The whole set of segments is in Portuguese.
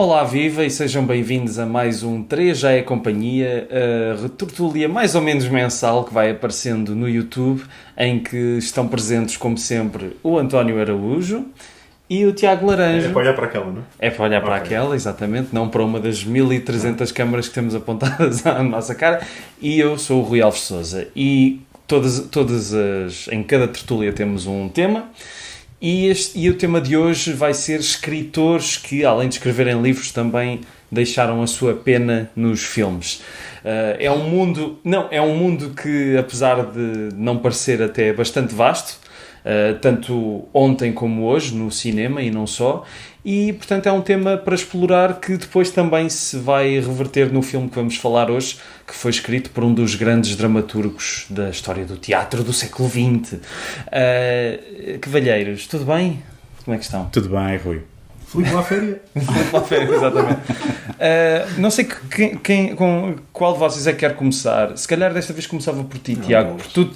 Olá, viva e sejam bem-vindos a mais um 3 Já é Companhia, a tertúlia mais ou menos mensal que vai aparecendo no YouTube, em que estão presentes, como sempre, o António Araújo e o Tiago Laranjo. É para olhar para aquela, não é? É para olhar para aquela, exatamente, não para uma das 1300 câmaras que temos apontadas à nossa cara. E eu sou o Rui Alves Sousa e em cada tertúlia temos um tema. E o tema de hoje vai ser escritores que, além de escreverem livros, também deixaram a sua pena nos filmes. É um mundo que, apesar de não parecer até bastante vasto, tanto ontem como hoje, no cinema e não só, e portanto é um tema para explorar que depois também se vai reverter no filme que vamos falar hoje, que foi escrito por um dos grandes dramaturgos da história do teatro do século XX. Cavalheiros, tudo bem? Como é que estão? Tudo bem, Rui. Felipe à férias. Felipe à férias, exatamente. Não sei com qual de vocês é que quer começar. Se calhar desta vez começava por ti, Tiago, por tu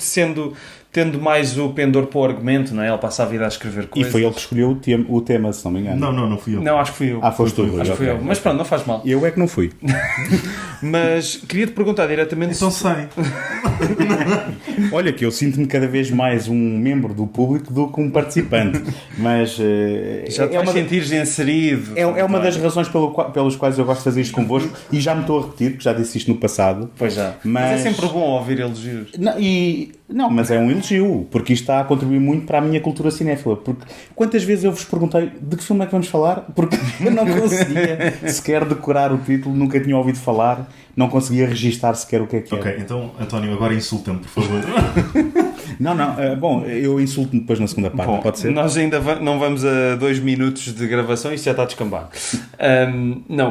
tendo mais o pendor para o argumento, não é? Ele passa a vida a escrever coisas. E foi ele que escolheu o tema, se não me engano. Não fui eu. Não, acho que fui eu. Foste tu, Rui. Acho que fui eu. Mas pronto, não faz mal. Eu é que não fui. Mas queria-te perguntar diretamente... Então sei. Olha que eu sinto-me cada vez mais um membro do público do que um participante. Mas... já te vais sentir inserido. É uma das razões pelas quais eu gosto de fazer isto convosco e já me estou a repetir, porque já disse isto no passado. Pois já. Mas é sempre bom ouvir elogios. Não, mas é um elogio, porque isto está a contribuir muito para a minha cultura cinéfila. Porque quantas vezes eu vos perguntei de que filme é que vamos falar? Porque eu não conseguia sequer decorar o título, nunca tinha ouvido falar, não conseguia registar sequer o que é que era. Ok, então, António, agora insulta-me, por favor. Não, bom, eu insulto-me depois na segunda parte, pode ser? Nós ainda não vamos a 2 minutos de gravação e isto já está a descambar.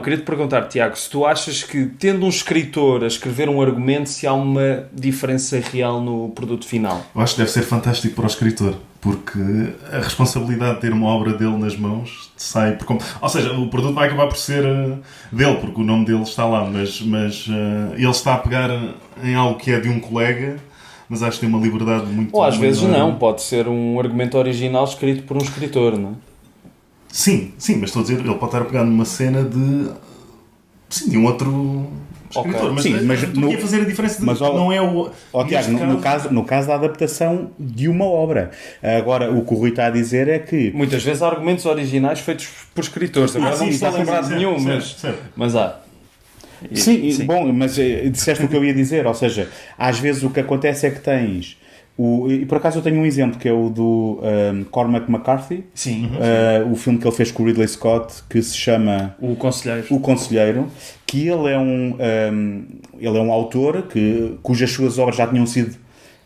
Queria-te perguntar, Tiago, se tu achas que, tendo um escritor a escrever um argumento, se há uma diferença real no produto final? Eu acho que deve ser fantástico para o escritor, porque a responsabilidade de ter uma obra dele nas mãos sai por completo. Ou seja, o produto vai acabar por ser dele, porque o nome dele está lá, mas ele está a pegar em algo que é de um colega, mas acho que tem uma liberdade muito... Ou às vezes não, pode ser um argumento original escrito por um escritor, não é? Sim, mas estou a dizer, ele pode estar a pegar numa cena de um outro escritor. Okay. Mas estou aqui a fazer a diferença de não é o... Tiago, no caso da adaptação de uma obra. Agora, o que o Rui está a dizer é que... muitas vezes há argumentos originais feitos por escritores. Agora não me estou a lembrar de nenhum, mas há. Sim, bom, mas disseste o que eu ia dizer, ou seja, às vezes o que acontece é que tens e por acaso eu tenho um exemplo que é o do Cormac McCarthy. Sim. O filme que ele fez com o Ridley Scott, que se chama O Conselheiro, que ele é um autor cujas suas obras já tinham sido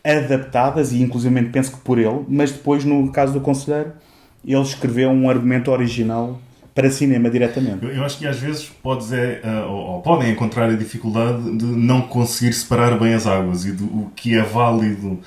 adaptadas e inclusivamente penso que por ele, mas depois no caso do Conselheiro ele escreveu um argumento original para cinema diretamente. Eu acho que às vezes podem encontrar a dificuldade de não conseguir separar bem as águas e o que é válido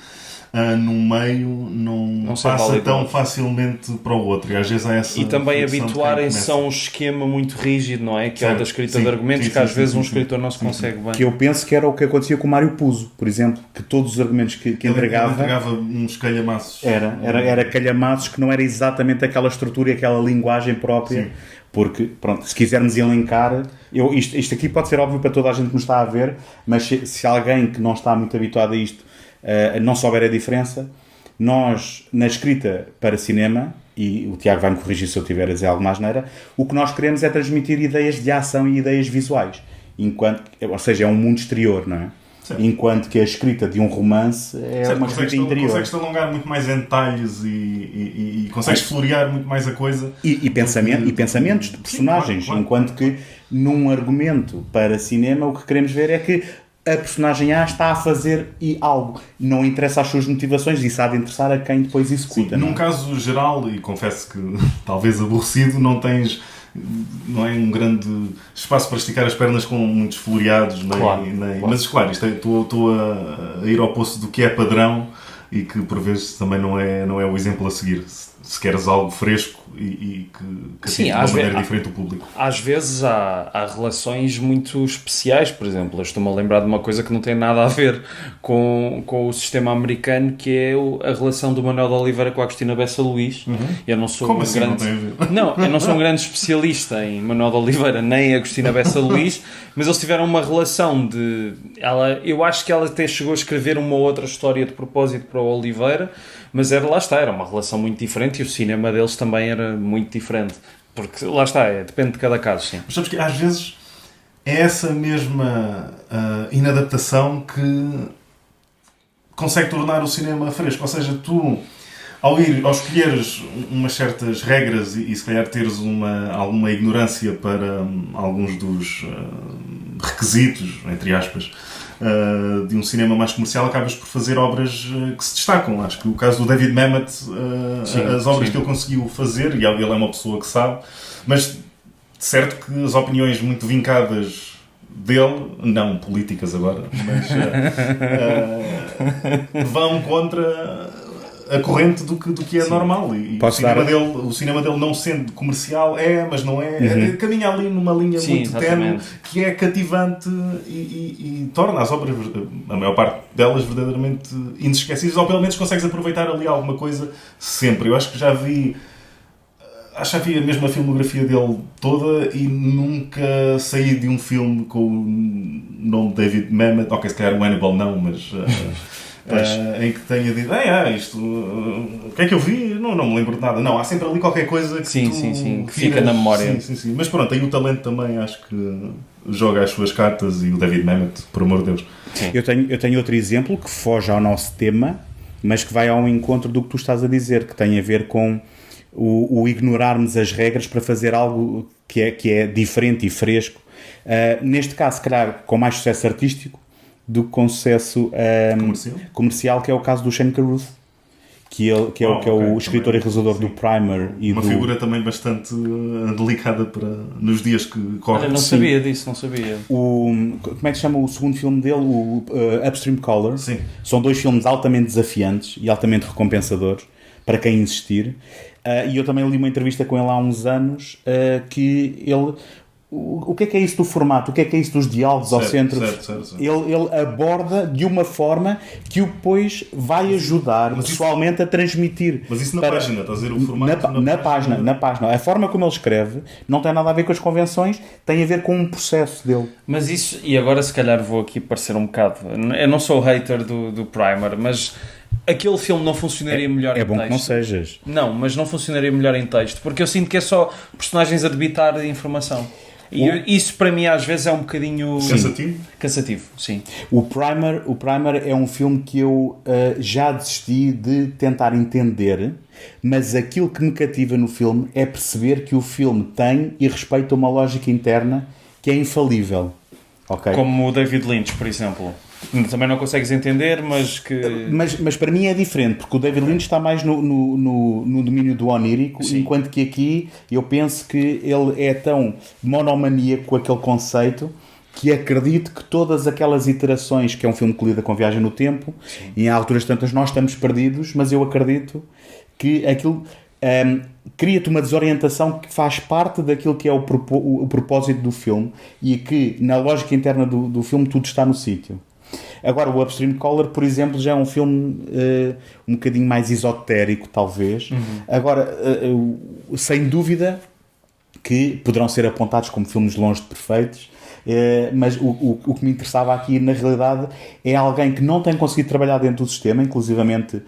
num meio não passa tão facilmente para o outro. E às vezes há essa... E também habituarem-se a um esquema muito rígido, não é? Que é o da escrita de argumentos, que às vezes um escritor não se consegue bem. Que eu penso que era o que acontecia com o Mário Puzo, por exemplo, que todos os argumentos que entregava... Ele entregava uns calhamaços. Era calhamaços que não era exatamente aquela estrutura e aquela linguagem própria. Sim. Porque, pronto, se quisermos elencar... Isto aqui pode ser óbvio para toda a gente que nos está a ver, mas se alguém que não está muito habituado a isto não souber a diferença, nós, na escrita para cinema, e o Tiago vai-me corrigir se eu tiver a dizer alguma asneira, o que nós queremos é transmitir ideias de ação e ideias visuais. Ou seja, é um mundo exterior, não é? Certo. Enquanto que a escrita de um romance é uma escrita interior. Consegues alongar muito mais em detalhes e consegues florear muito mais a coisa. E pensamentos de personagens. Sim, claro. Enquanto que num argumento para cinema o que queremos ver é que a personagem A está a fazer algo. Não interessa as suas motivações, isso há de interessar a quem depois executa. Sim, num caso geral, e confesso que talvez aborrecido, não é um grande espaço para esticar as pernas com muitos floreados, claro. Mas claro, estou a ir ao poço do que é padrão e que por vezes também não é o exemplo a seguir. se queres algo fresco e que Sim, atinge de uma maneira diferente o público. Às vezes há relações muito especiais, por exemplo, eu estou-me a lembrar de uma coisa que não tem nada a ver com o sistema americano, que é a relação do Manuel de Oliveira com a Agostina Bessa Luís. Eu não sou Como um assim grande... não tem a ver? Não, eu não sou um grande especialista em Manuel de Oliveira nem Agostina Bessa Luís, mas eles tiveram uma relação de... eu acho que ela até chegou a escrever uma outra história de propósito para o Oliveira, mas lá está, era uma relação muito diferente e o cinema deles também era muito diferente. Porque lá está, depende de cada caso, sim. Mas sabes que às vezes é essa mesma inadaptação que consegue tornar o cinema fresco. Ou seja, tu, ao escolheres umas certas regras e se calhar teres alguma ignorância para alguns dos requisitos, entre aspas, de um cinema mais comercial, acabas por fazer obras que se destacam. Acho que o caso do David Mamet, as obras que ele conseguiu fazer, e ele é uma pessoa que sabe, mas certo que as opiniões muito vincadas dele, não políticas agora, mas vão contra a corrente do que é normal. E o cinema dele, não sendo comercial, mas não é. Caminha ali numa linha muito tenue, que é cativante e torna as obras, a maior parte delas, verdadeiramente inesquecíveis, ou pelo menos consegues aproveitar ali alguma coisa sempre. Eu acho que já vi a mesma filmografia dele toda e nunca saí de um filme com o nome de David Mamet. Ok, se calhar o Hannibal não, mas em que tenha dito isto, o que é que eu vi? Não me lembro de nada. Não, há sempre ali qualquer coisa que que fica na memória. Sim. Mas pronto, aí o talento também acho que joga as suas cartas, e o David Mamet, por amor de Deus. Eu tenho outro exemplo que foge ao nosso tema, mas que vai ao encontro do que tu estás a dizer, que tem a ver com o ignorarmos as regras para fazer algo que é diferente e fresco. Neste caso, se calhar, com mais sucesso artístico do que com sucesso comercial, que é o caso do Shane Carruth, que é o escritor e realizador do Primer. E uma figura também bastante delicada nos dias que correm. Olha, não sabia disso, não sabia. Como é que se chama o segundo filme dele? O Upstream Color. Sim. São dois filmes altamente desafiantes e altamente recompensadores para quem insistir. E eu também li uma entrevista com ele há uns anos que ele... O que é isso do formato? O que é isso dos diálogos ao centro? Certo. Ele aborda de uma forma que o depois vai ajudar pessoalmente a transmitir. Mas isso na página, estás a dizer o formato? Na página. A forma como ele escreve não tem nada a ver com as convenções, tem a ver com um processo dele. Mas isso, e agora se calhar vou aqui parecer um bocado... Eu não sou hater do Primer, mas... Aquele filme não funcionaria melhor em texto. É bom que não sejas. Não, mas não funcionaria melhor em texto, porque eu sinto que é só personagens a debitar informação. E isso para mim às vezes é um bocadinho... Cansativo, sim. O Primer é um filme que eu já desisti de tentar entender, mas aquilo que me cativa no filme é perceber que o filme tem e respeita uma lógica interna que é infalível. Okay? Como o David Lynch, por exemplo. Também não consegues entender, mas que... Mas para mim é diferente, porque o David Lynch está mais no domínio do onírico, sim, enquanto que aqui eu penso que ele é tão monomaníaco com aquele conceito que acredito que todas aquelas iterações, que é um filme que lida com viagem no tempo, sim, e em alturas tantas nós estamos perdidos, mas eu acredito que aquilo... cria-te uma desorientação que faz parte daquilo que é o propósito do filme e que na lógica interna do filme tudo está no sítio. Agora, o Upstream Color, por exemplo, já é um filme um bocadinho mais esotérico, talvez. Agora, sem dúvida que poderão ser apontados como filmes longe de perfeitos, mas o que me interessava aqui, na realidade, é alguém que não tem conseguido trabalhar dentro do sistema, inclusivamente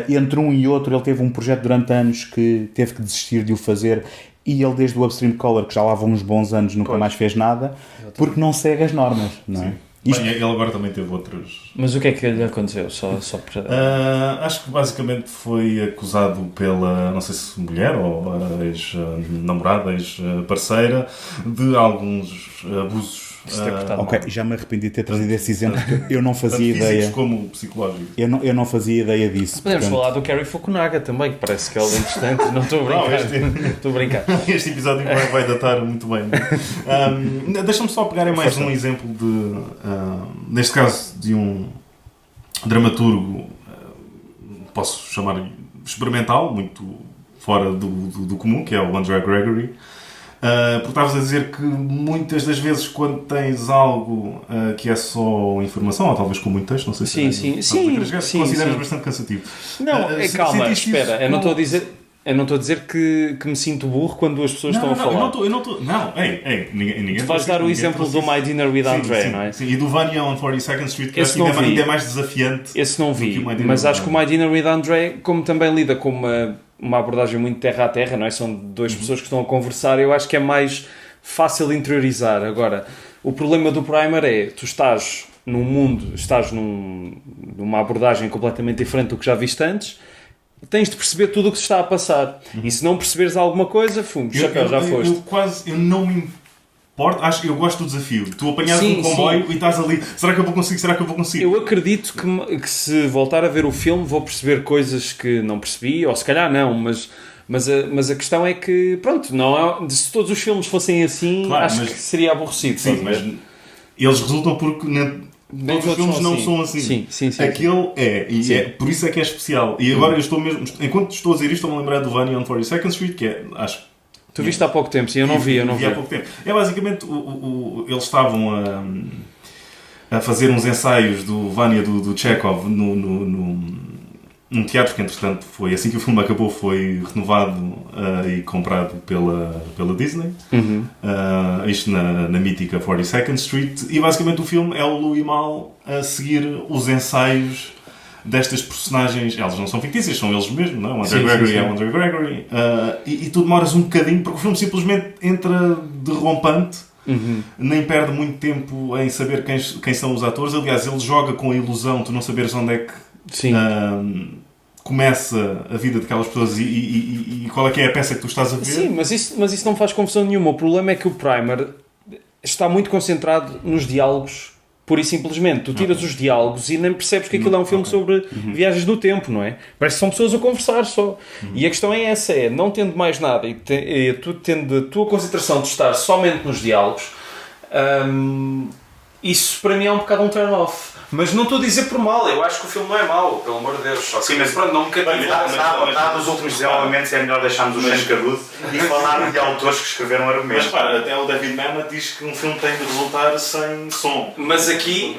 entre um e outro. Ele teve um projeto durante anos que teve que desistir de o fazer, e ele, desde o Upstream Color, que já lá vão uns bons anos, nunca mais fez nada, porque não segue as normas, não é? Bem, ele agora também teve outros... Mas o que é que lhe aconteceu? Só para... acho que basicamente foi acusado pela, não sei se mulher ou ex-namorada, ex-parceira, de alguns abusos. Ok, já me arrependi de ter trazido esse exemplo, porque eu não fazia ideia. Como psicológicos. Eu não fazia ideia disso. Podemos falar do Cary Fukunaga também, que parece que é algo interessante. Não estou a brincar. Estou a brincar. Este episódio vai datar muito bem. Deixa-me só pegar em mais um exemplo de, neste caso, de um dramaturgo, posso chamar experimental, muito fora do comum, que é o Andrew Gregory. Porque estavas a dizer que muitas das vezes quando tens algo que é só informação, ou talvez com muito texto, não sei se consideras bastante cansativo. Não, calma, espera, eu não estou a dizer que me sinto burro quando as pessoas estão a falar. Eu não estou. Não, ninguém. Tu vais dar o exemplo do My Dinner with Andre, não é? Sim, e do Vanya on 42nd Street, que ainda é mais desafiante. Esse não vi, mas acho que o My Dinner with Andre, como também lida com uma abordagem muito terra a terra, não é? São duas pessoas que estão a conversar, eu acho que é mais fácil interiorizar. Agora, o problema do Primer é, tu estás num mundo, estás numa abordagem completamente diferente do que já viste antes, tens de perceber tudo o que se está a passar. E se não perceberes alguma coisa, chapéu, já foste. Eu não me importo, acho que eu gosto do desafio. Tu apanhas um comboio e estás ali, será que eu vou conseguir? Eu acredito que se voltar a ver o filme vou perceber coisas que não percebi, ou se calhar não, mas a questão é que, pronto, não é, se todos os filmes fossem assim, claro, acho que seria aborrecido. Sim, mas eles resultam porque todos os filmes não são assim. Sim. Aquele é por isso é que é especial. E agora eu estou mesmo, enquanto estou a dizer isto, estou-me a lembrar do Vanya on 42nd Street, que é, acho. Tu viste há pouco tempo, sim, eu não vi. Há pouco tempo. É basicamente, eles estavam a fazer uns ensaios do Vanya do Chekhov num teatro que, entretanto, foi assim que o filme acabou, foi renovado e comprado pela Disney. Isto na mítica 42nd Street. E basicamente o filme é o Louis Malle a seguir os ensaios destas personagens. Elas não são fictícias, são eles mesmos, não é? O Andrew Gregory é o Andrew Gregory. E tu demoras um bocadinho, porque o filme simplesmente entra derrompante. Nem perde muito tempo em saber quem são os atores. Aliás, ele joga com a ilusão de tu não saberes onde é que começa a vida daquelas pessoas e qual é que é a peça que tu estás a ver. Sim, mas isso não faz confusão nenhuma. O problema é que o Primer está muito concentrado nos diálogos, pura e simplesmente. Tu tiras os diálogos e nem percebes que aquilo é um filme sobre viagens do tempo, não é? Parece que são pessoas a conversar só. E a questão é essa, não tendo mais nada e tu tendo a tua concentração de estar somente nos diálogos, isso para mim é um bocado um turn-off. Mas não estou a dizer por mal, eu acho que o filme não é mau, pelo amor de Deus. Só que, sim, mas pronto, não me cativa. Nos últimos desenvolvimentos é melhor deixarmos o Shane Carruth e falar de autores que escreveram argumentos. Mas para, até o David Mamet diz que um filme tem de resultar sem som. Mas aqui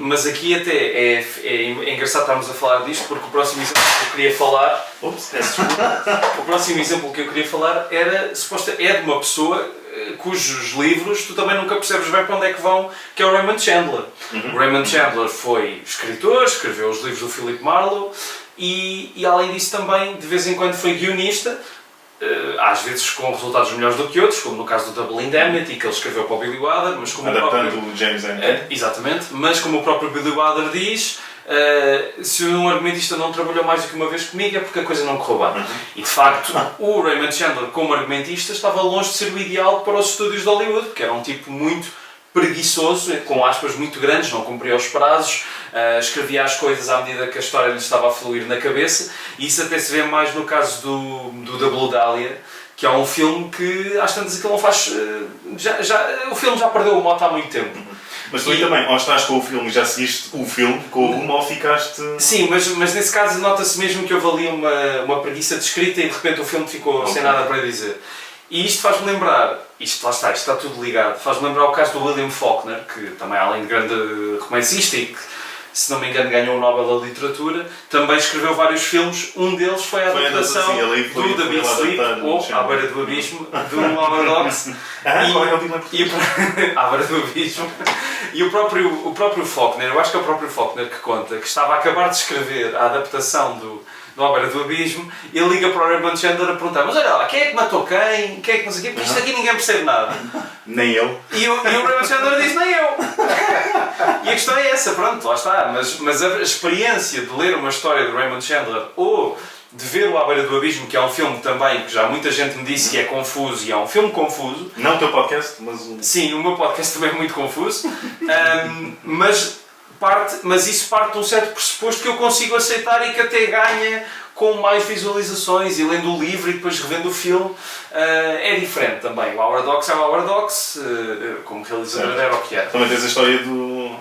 até é engraçado estarmos a falar disto, porque o próximo exemplo que eu queria falar... O próximo exemplo que eu queria falar é de uma pessoa cujos livros tu também nunca percebes bem para onde é que vão, que é o Raymond Chandler. O Raymond Chandler foi escritor, escreveu os livros do Philip Marlowe e além disso também de vez em quando foi guionista, às vezes com resultados melhores do que outros, como no caso do Double Indemnity, que ele escreveu para o Billy Wilder, mas como adaptando o James Gunn. Exatamente, mas como o próprio Billy Wilder diz, se um argumentista não trabalhou mais do que uma vez comigo é porque a coisa não correu bem. E de facto, o Raymond Chandler como argumentista estava longe de ser o ideal para os estúdios de Hollywood, porque era um tipo muito preguiçoso, com aspas muito grandes, não cumpria os prazos, escrevia as coisas à medida que a história lhe estava a fluir na cabeça, e isso até se vê mais no caso do The Blue Dahlia, que é um filme que às tantas aquilo não faz... o filme já perdeu o mote há muito tempo. Mas tu também, ou estás com o filme e já seguiste o filme com o rumo, ou ficaste... Sim, mas nesse caso nota-se mesmo que houve ali uma preguiça de escrita e de repente o filme ficou sem nada para dizer. E isto faz-me lembrar, isto está tudo ligado, faz-me lembrar o caso do William Faulkner, que também além de grande romancista e que, se não me engano, ganhou o Nobel da Literatura, também escreveu vários filmes, um deles foi a adaptação do The Big Sleep, ou À Beira do Abismo, do Overdogs, À Beira do Abismo, e o próprio Faulkner, eu acho que é o próprio Faulkner que conta, que estava a acabar de escrever a adaptação do À Beira do Abismo, e ele liga para o Raymond Chandler a perguntar: mas olha lá, quem é que matou quem? Quem é que não sei o quê? Porque isto aqui ninguém percebe nada. Nem eu. E o Raymond Chandler diz: nem eu. E a questão é essa, pronto, lá está. Mas a experiência de ler uma história do Raymond Chandler ou de ver o À Beira do Abismo, que é um filme também que já muita gente me disse que é confuso, e é um filme confuso. Não o teu podcast, mas Sim, o meu podcast também é muito confuso. Mas isso parte de um certo pressuposto que eu consigo aceitar e que até ganha com mais visualizações, e lendo o livro e depois revendo o filme, é diferente também. O Howard Hawks é o Howard Hawks, como realizador era o que era. Também tens a história do...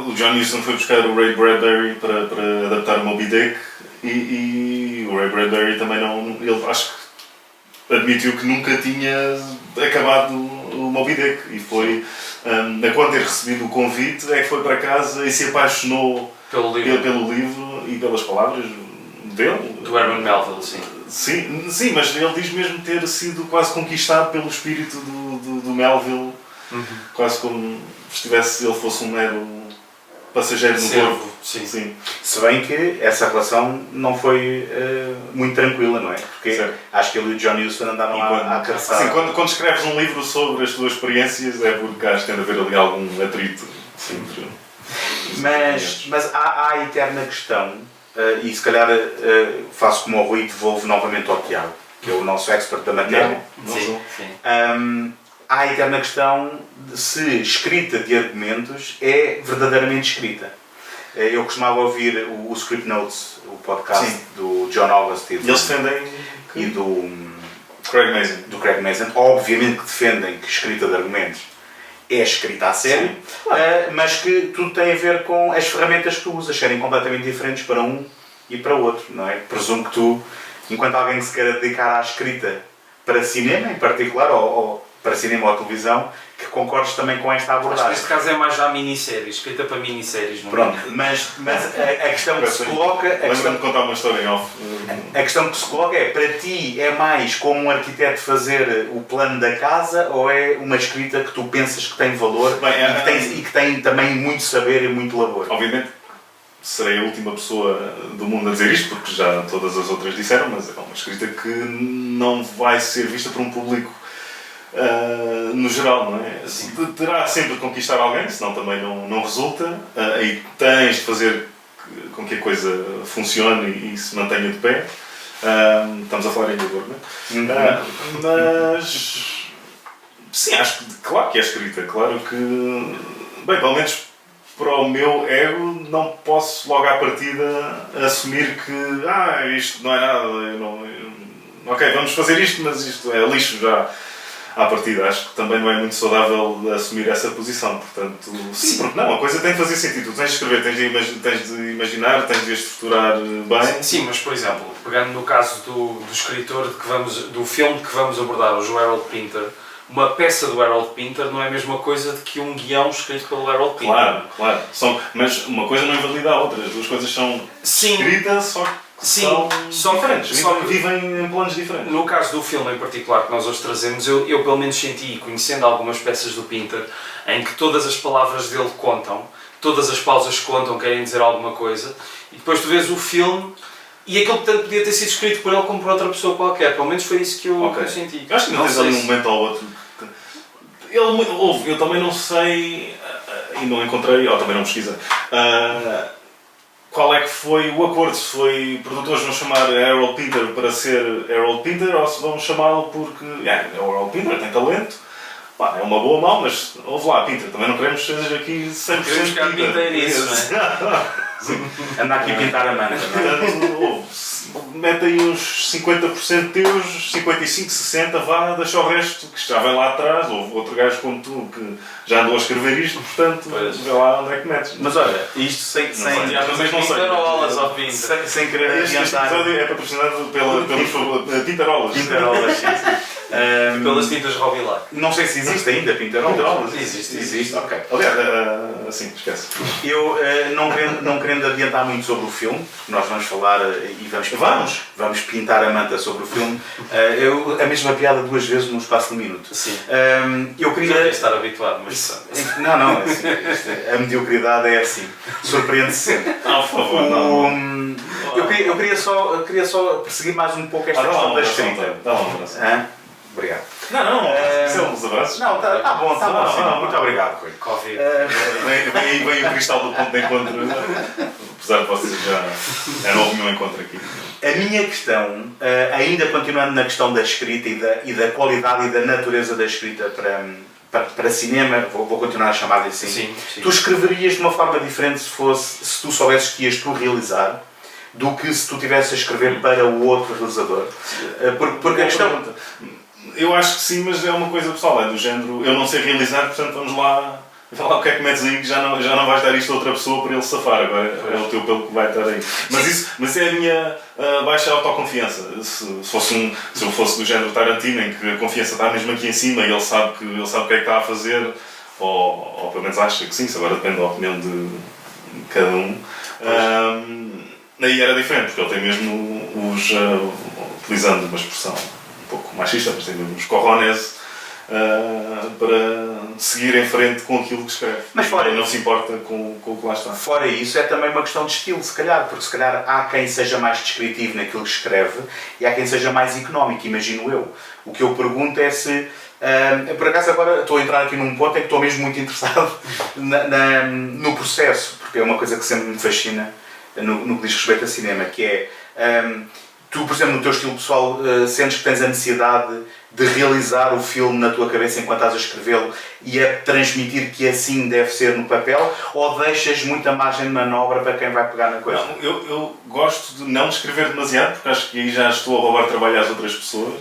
O John Huston foi buscar o Ray Bradbury para adaptar o Moby Dick e o Ray Bradbury também não... Ele acho que admitiu que nunca tinha acabado o Moby Dick e foi, quando ter recebido o convite, é que foi para casa e se apaixonou pelo livro e pelas palavras dele. Do Herman Melville, sim. Sim, mas ele diz mesmo ter sido quase conquistado pelo espírito do Melville, quase como se ele fosse um mero passageiro no corpo. Sim. Se bem que essa relação não foi muito tranquila, não é? Porque acho que ele e o John Huston andaram a caçar. Sim, quando escreves um livro sobre as tuas experiências é porque acho que tem de haver ali algum atrito. Mas há a eterna questão, e se calhar faço como o Rui e devolvo novamente ao Tiago, que é o nosso expert da matéria. Sim. Há a eterna questão de se escrita de argumentos é verdadeiramente escrita. Eu costumava ouvir o Script Notes, o podcast do John August e eles defendem e do Craig Mazin. Obviamente que defendem que escrita de argumentos é escrita a sério, mas que tudo tem a ver com as ferramentas que tu usas, serem completamente diferentes para um e para o outro, não é? Presumo que tu, enquanto alguém que se queira dedicar à escrita para cinema em particular, ou para cinema ou televisão, que concordes também com esta abordagem. Acho que neste caso é mais já minisséries, escrita para minisséries. Pronto, mas a questão que se coloca... Lembra-me de contar uma história em off. A questão que se coloca é, para ti, é mais como um arquiteto fazer o plano da casa ou é uma escrita que tu pensas que tem valor e que tem também muito saber e muito labor? Obviamente serei a última pessoa do mundo a dizer isto, porque já todas as outras disseram, mas é uma escrita que não vai ser vista por um público no geral, não é? Terá sempre de conquistar alguém, senão também não resulta, e tens de fazer com que a coisa funcione e se mantenha de pé. Estamos a falar em vigor, não é? Mas sim, acho que claro que é escrita, claro que, bem, pelo menos para o meu ego não posso logo à partida assumir que isto não é nada, ok, vamos fazer isto, mas isto é lixo já à partida. Acho que também não é muito saudável assumir essa posição, portanto, sim, porque não, a coisa tem de fazer sentido, tu tens de escrever, tens de imaginar, tens de estruturar bem. Sim, mas por exemplo, pegando no caso do escritor do filme que vamos abordar, o Harold Pinter, uma peça do Harold Pinter não é a mesma coisa do que um guião escrito pelo Harold Pinter. Claro. Mas uma coisa não invalida a outra, as duas coisas são escritas, só que são diferentes, vivem em planos diferentes. No caso do filme em particular que nós hoje trazemos, eu pelo menos senti, conhecendo algumas peças do Pinter, em que todas as palavras dele contam, todas as pausas contam, querem dizer alguma coisa, e depois tu vês o filme e aquilo, portanto, podia ter sido escrito por ele como por outra pessoa qualquer. Pelo menos foi isso que eu senti. Acho que não tens ali um momento ou outro. Eu também não sei, e não encontrei, ou também não pesquisei, qual é que foi o acordo. Se foi produtores vão chamar Harold Pinter para ser Harold Pinter, ou se vão chamá-lo porque o Harold Pinter tem talento. É uma boa mão, mas ouve lá, Pinter, também não queremos que sejas aqui 100% Pinter nisso, não é? Anda aqui a pintar a manga. Mete aí uns 50% teus, 55, 60, deixa o resto, que já vem lá atrás. Houve outro gajo como tu que já andou a escrever isto, portanto, vê lá onde é que metes. Mas olha, isto sem querer adiantar. Este episódio é patrocinado pelos Pintarolas. Pintarolas, sim. Pelas tintas Robilac. Não sei se existe ainda Pintarolas. Existe. Ok. Aliás, sim, esquece. Eu, não querendo adiantar muito sobre o filme, porque nós vamos falar e vamos pintar a manta sobre o filme, a mesma piada duas vezes num espaço de um minuto. Sim. Eu queria... Já estar habituado, mas... Não, assim, a mediocridade é assim. Surpreende-se sempre. Por favor, não. Eu queria só perseguir mais um pouco esta questão da escrita. Dá um abraço. Obrigado. Não, são uns abraços. Não, tá bom, sim. Muito obrigado, Rui. Covid. Vem o cristal do ponto de encontro. Apesar de vocês já não houve nenhum encontro aqui. A minha questão, ainda continuando na questão da escrita e da qualidade e da natureza da escrita para cinema, vou continuar a chamar-lhe assim. Sim. Tu escreverias de uma forma diferente se tu soubesses que ias tu realizar, do que se tu estivesse a escrever para o outro realizador? Porque a questão... Eu acho que sim, mas é uma coisa pessoal, é do género, eu não sei realizar, portanto vamos lá Vê lá o que é que metes aí, que já não vais dar isto a outra pessoa para ele safar, agora é o teu pelo que vai estar aí. Mas é a minha baixa autoconfiança. Se eu fosse do género Tarantino, em que a confiança está mesmo aqui em cima e ele sabe o que é que está a fazer, ou pelo menos acha que sim, isso agora depende da opinião de cada um. Aí era diferente, porque ele tem mesmo utilizando uma expressão um pouco machista, mas tem mesmo os cojones para seguir em frente com aquilo que escreve. Mas fora não se importa com o que lá está. Fora isso, é também uma questão de estilo, se calhar, porque se calhar há quem seja mais descritivo naquilo que escreve e há quem seja mais económico, imagino eu. O que eu pergunto é se... por acaso agora estou a entrar aqui num ponto em que estou mesmo muito interessado no processo, porque é uma coisa que sempre me fascina no que diz respeito a cinema, que é... tu, por exemplo, no teu estilo pessoal, sentes que tens a necessidade de realizar o filme na tua cabeça enquanto estás a escrevê-lo e a transmitir que assim deve ser no papel, ou deixas muita margem de manobra para quem vai pegar na coisa? Não, eu gosto de não escrever demasiado, porque acho que aí já estou a roubar trabalho às outras pessoas,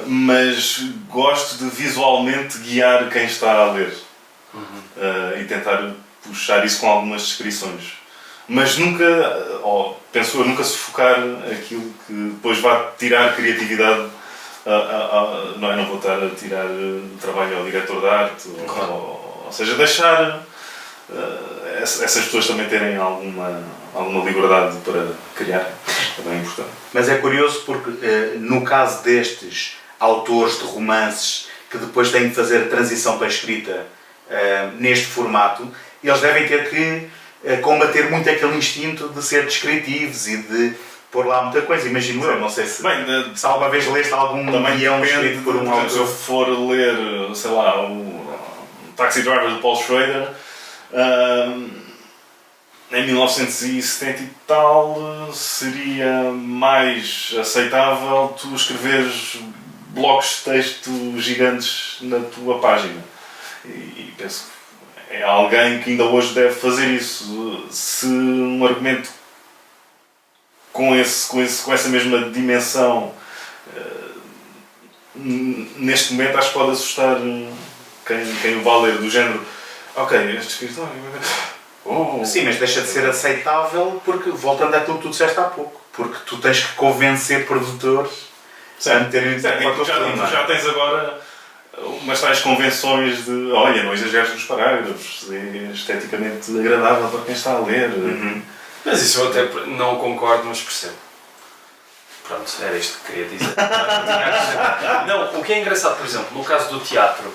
mas gosto de visualmente guiar quem está a ler e tentar puxar isso com algumas descrições. Mas nunca, penso eu, nunca sufocar aquilo que depois vai tirar criatividade. Não vou estar a tirar trabalho ao diretor de arte, ou seja, deixar essas pessoas também terem alguma liberdade para criar, é bem importante. Mas é curioso porque no caso destes autores de romances que depois têm de fazer a transição para a escrita neste formato, eles devem ter que combater muito aquele instinto de ser descritivos e de pôr lá muita coisa, imagino eu, não sei se alguma vez leste algum guião escrito por um autor. Se eu for ler, sei lá, o Taxi Driver de Paul Schrader, em 1970 e tal, seria mais aceitável tu escreveres blocos de texto gigantes na tua página. E penso que é alguém que ainda hoje deve fazer isso. Se um argumento com essa mesma dimensão neste momento, acho que pode assustar quem o vai ler, do género ok, este escritor... Sim, mas deixa de ser aceitável porque, voltando àquilo que tu disseste há pouco, porque tu tens que convencer produtores a meterem já tens agora umas tais convenções de olha, não exageres nos parágrafos, é esteticamente agradável para quem está a ler. Mas isso eu até não concordo, mas percebo. Pronto, era isto que queria dizer. Não, o que é engraçado, por exemplo, no caso do teatro,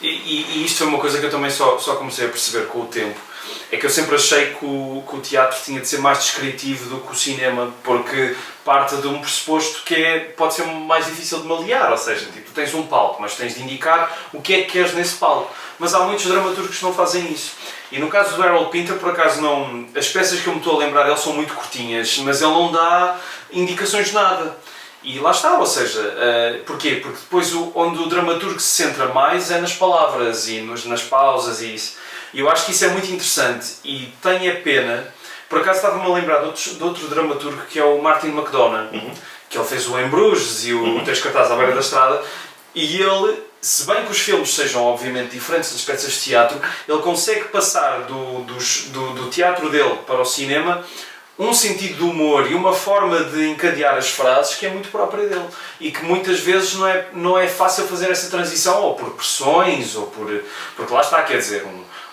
e isto foi uma coisa que eu também só comecei a perceber com o tempo, é que eu sempre achei que o teatro tinha de ser mais descritivo do que o cinema, porque parte de um pressuposto que pode ser mais difícil de malear, ou seja, tipo, tu tens um palco, mas tens de indicar o que é que queres nesse palco. Mas há muitos dramaturgos que não fazem isso. E no caso do Harold Pinter, por acaso, não, as peças que eu me estou a lembrar dele são muito curtinhas, mas ele não dá indicações de nada. E lá está, ou seja, porquê? Porque depois onde o dramaturgo se centra mais é nas palavras e nas pausas e isso. E eu acho que isso é muito interessante e tenho a pena. Por acaso estava-me a lembrar de outro dramaturgo que é o Martin McDonagh, que ele fez o Em Bruges e o Três Cartazes à Beira da Estrada, e ele, se bem que os filmes sejam obviamente diferentes das peças de teatro, ele consegue passar do teatro dele para o cinema um sentido de humor e uma forma de encadear as frases que é muito própria dele e que muitas vezes não é fácil fazer essa transição, ou por pressões, ou porque lá está, quer dizer,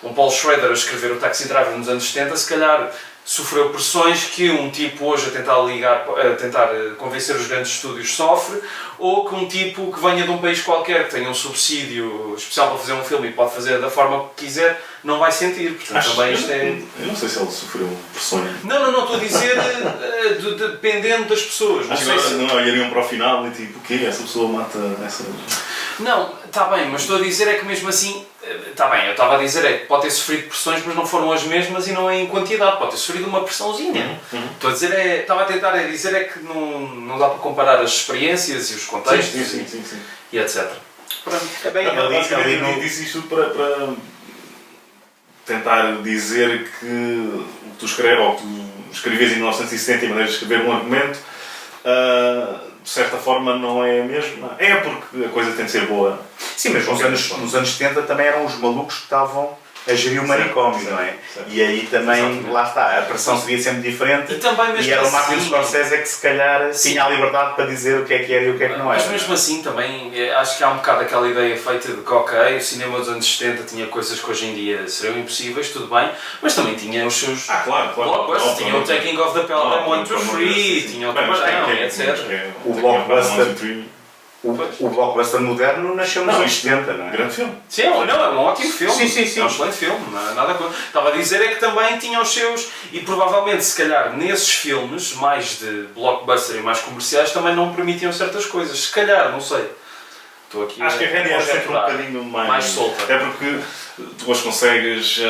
um Paul Schrader a escrever o Taxi Driver nos anos 70 se calhar sofreu pressões que um tipo hoje a tentar convencer os grandes estúdios sofre, ou que um tipo que venha de um país qualquer, que tenha um subsídio especial para fazer um filme e pode fazer da forma que quiser, não vai sentir. Portanto, também isto é... Eu não sei se ele sofreu pressões. Não, estou a dizer dependendo das pessoas. Acho que não olhariam para o final e tipo, o quê? Essa pessoa mata essa... Não, está bem, mas estou a dizer é que mesmo assim, está bem, eu estava a dizer é que pode ter sofrido pressões, mas não foram as mesmas e não é em quantidade, pode ter sofrido uma pressãozinha. Estou a dizer estava a tentar dizer é que não dá para comparar as experiências e os contextos sim. e etc. Pronto. É bem, eu disse isto para tentar dizer que o que tu escreves, ou que tu escrevias em 1970 e maneiras de escrever um argumento, de certa forma não é a mesma. É porque a coisa tem de ser boa Sim, mas nos anos 70 também eram os malucos que estavam a gerir o manicômio, não é? Certo. E aí também, Exatamente. lá está, a pressão seria sempre diferente. E também mesmo era o Martin assim- Scorsese que se calhar Sim. tinha a liberdade para dizer o que é que era e o que é que não era. Mas mesmo assim também acho que há um bocado aquela ideia feita de que ok, o cinema dos anos 70 tinha coisas que hoje em dia seriam impossíveis, tudo bem, mas também tinha os seus Claro. blockbusters, tinha o Taking of the Pelham 1, 2, 3, tinha o Tubarão, etc. O blockbuster- O blockbuster moderno nasceu nos anos 70, não é? Grande filme. Sim, não, é um ótimo filme. Sim. É um excelente filme, não é nada contra. Estava a dizer é que também tinha os seus, e provavelmente, se calhar, nesses filmes, mais de blockbuster e mais comerciais, também não permitiam certas coisas. Se calhar, não sei. Estou aqui Acho que a rédea é sempre um conjecturar. bocadinho Mais solta. É porque tu hoje consegues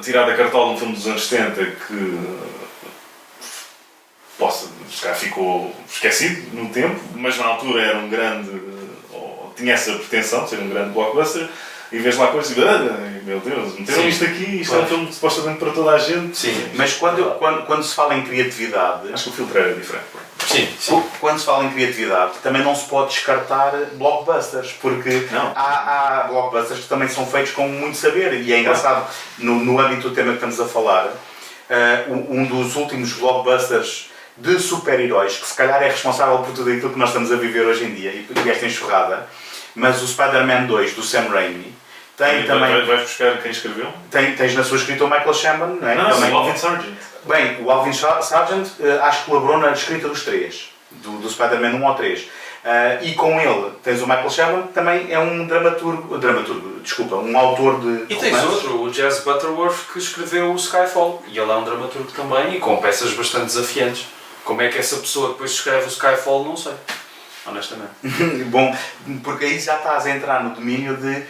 tirar da cartola um filme dos anos 70 que se calhar ficou esquecido no tempo, mas na altura era um grande, ou tinha essa pretensão de ser um grande blockbuster, e vês lá coisas e meu Deus, meteram Sim. isto aqui, isto é um filme supostamente para toda a gente. Sim. Mas quando se fala em criatividade, Acho que o filtro era diferente. Sim. quando se fala em criatividade, também não se pode descartar blockbusters, porque Não. há blockbusters que também são feitos com muito saber, e é engraçado, no âmbito do tema que estamos a falar, um dos últimos blockbusters de super-heróis, que se calhar é responsável por tudo aquilo que nós estamos a viver hoje em dia, e por esta enxurrada, mas o Spider-Man 2, do Sam Raimi, tem também... Vais buscar quem escreveu? Tens na sua escrita o Michael Chambon, não é? Não, Também- o Alvin Sargent. Bem, o Alvin Sargent acho que colaborou na escrita dos três, do Spider-Man 1 ao 3. E com ele tens o Michael Chambon, que também é um um autor de E tens romances. outro, o Jazz Butterworth, que escreveu o Skyfall. E ele é um dramaturgo também, e com peças bastante desafiantes. Como é que essa pessoa depois escreve o Skyfall, não sei. Honestamente. Bom, porque aí já estás a entrar no domínio de...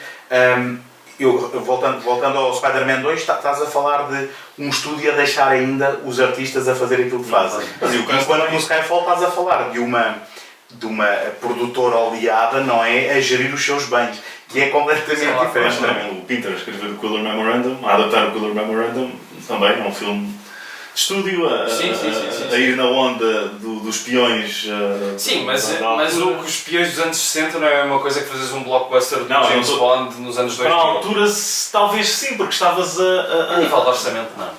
voltando ao Spider-Man 2, estás a falar de um estúdio a deixar ainda os artistas a fazer aquilo que fazem. Mas e o caso Enquanto também- no Skyfall estás a falar de uma produtora oleada, não é? A gerir os seus bens, que é completamente Sei lá, diferente. Mas também o Pinter escrever o Quiller Memorandum, a adaptar o Quiller Memorandum, também é um filme de estúdio, Sim. a ir na onda dos peões. Sim, mas da altura. os espiões dos anos 60 não é a mesma coisa que fazes um blockbuster de Não, eu James não tô- Bond nos anos 2000. Para a altura, talvez sim, porque estavas A nível de orçamento, não.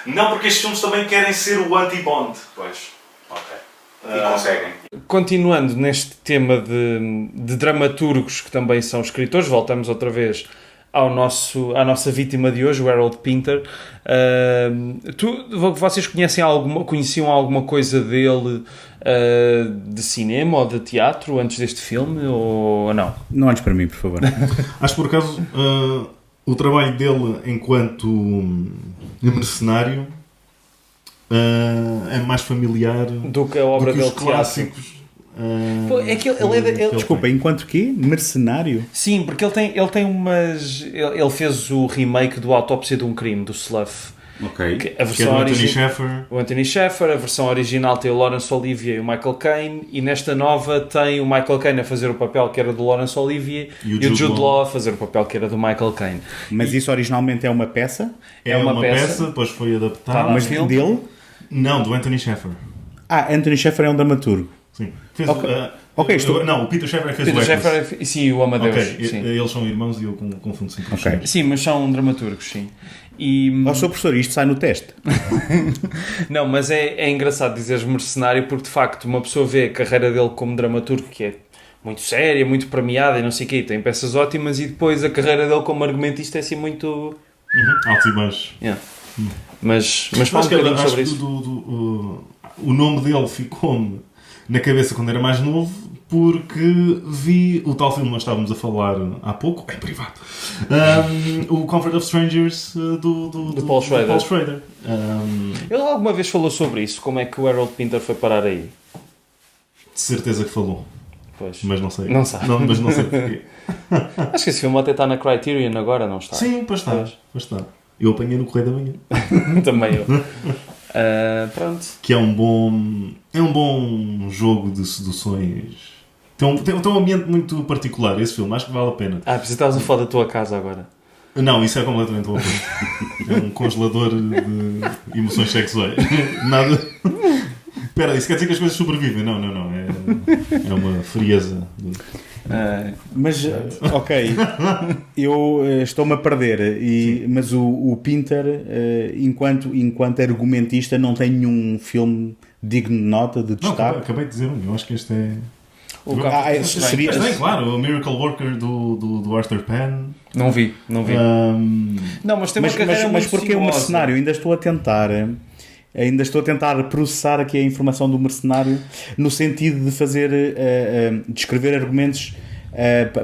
Não, porque estes filmes também querem ser o anti-Bond. Pois. Ok. E conseguem. Continuando neste tema de dramaturgos que também são escritores, voltamos outra vez à nossa vítima de hoje, o Harold Pinter. Vocês conheciam alguma coisa dele de cinema ou de teatro antes deste filme ou não? Não olhes para mim, por favor. Acho que por acaso o trabalho dele enquanto mercenário é mais familiar Do que a obra do que dele os de teatro? clássicos. Pô, é que ele Desculpa, enquanto quê? Mercenário? Sim, porque ele tem umas... Ele fez o remake do Autópsia de um Crime, do Slough. Ok. A Que é versão do Anthony original... Sheffer. O Anthony Sheffer, a versão original tem o Laurence Olivier e o Michael Caine, e nesta nova tem o Michael Caine a fazer o papel que era do Laurence Olivier E o e o Jude Jude Law Law a fazer o papel que era do Michael Caine. Mas isso originalmente é uma peça? É uma peça, depois foi adaptada. Tá, Mas filme? dele? Não, do Anthony Sheffer. Anthony Sheffer é um dramaturgo. Sim. Fez, Ok, estou- Não, o Peter Sheffer fez Peter o Eccles. Sheffer, sim, o Amadeus. Ok, Sim. eles são irmãos e eu confundo sempre os Ok. filmes. Sim, mas são dramaturgos, sim. E, Ó, Sr. professor, isto sai no teste. não, mas é engraçado dizeres mercenário porque de facto uma pessoa vê a carreira dele como dramaturgo, que é muito séria, muito premiada e não sei o quê, tem peças ótimas, e depois a carreira dele como argumentista é assim muito... Altos e baixos. Yeah. Mas fala um Acho que bocadinho sobre isso. o nome dele ficou-me na cabeça quando era mais novo, porque vi o tal filme que nós estávamos a falar há pouco, em privado, o Comfort of Strangers do Paul Schrader. Paul Schrader. Ele alguma vez falou sobre isso, como é que o Harold Pinter foi parar aí? De certeza que falou, Pois. mas não sei. Não sabe. Mas não sei porquê. Acho que esse filme até está na Criterion agora, não está? Sim, pois está. Pois. Pois está. Eu apanhei no Correio da Manhã. Também eu. Pronto. Que é um bom jogo de seduções. Tem um ambiente muito particular esse filme, acho que vale a pena. Estavas a falar da tua casa agora. Não, isso é completamente o oposto. É um congelador de emoções sexuais. Nada. Espera, isso quer dizer que as coisas sobrevivem? Não. É uma frieza. Mas, ok, eu estou-me a perder, mas o Pinter, enquanto argumentista, não tem nenhum filme digno de nota, de Não, destaque. acabei de dizer um. Eu acho que este é... Seria... Mas tem, claro, o Miracle Worker do Arthur Penn. Não vi. Não, mas tem uma carreira mas muito porque o sinuosa. Mercenário, ainda estou a tentar processar aqui a informação do Mercenário no sentido de fazer, de escrever argumentos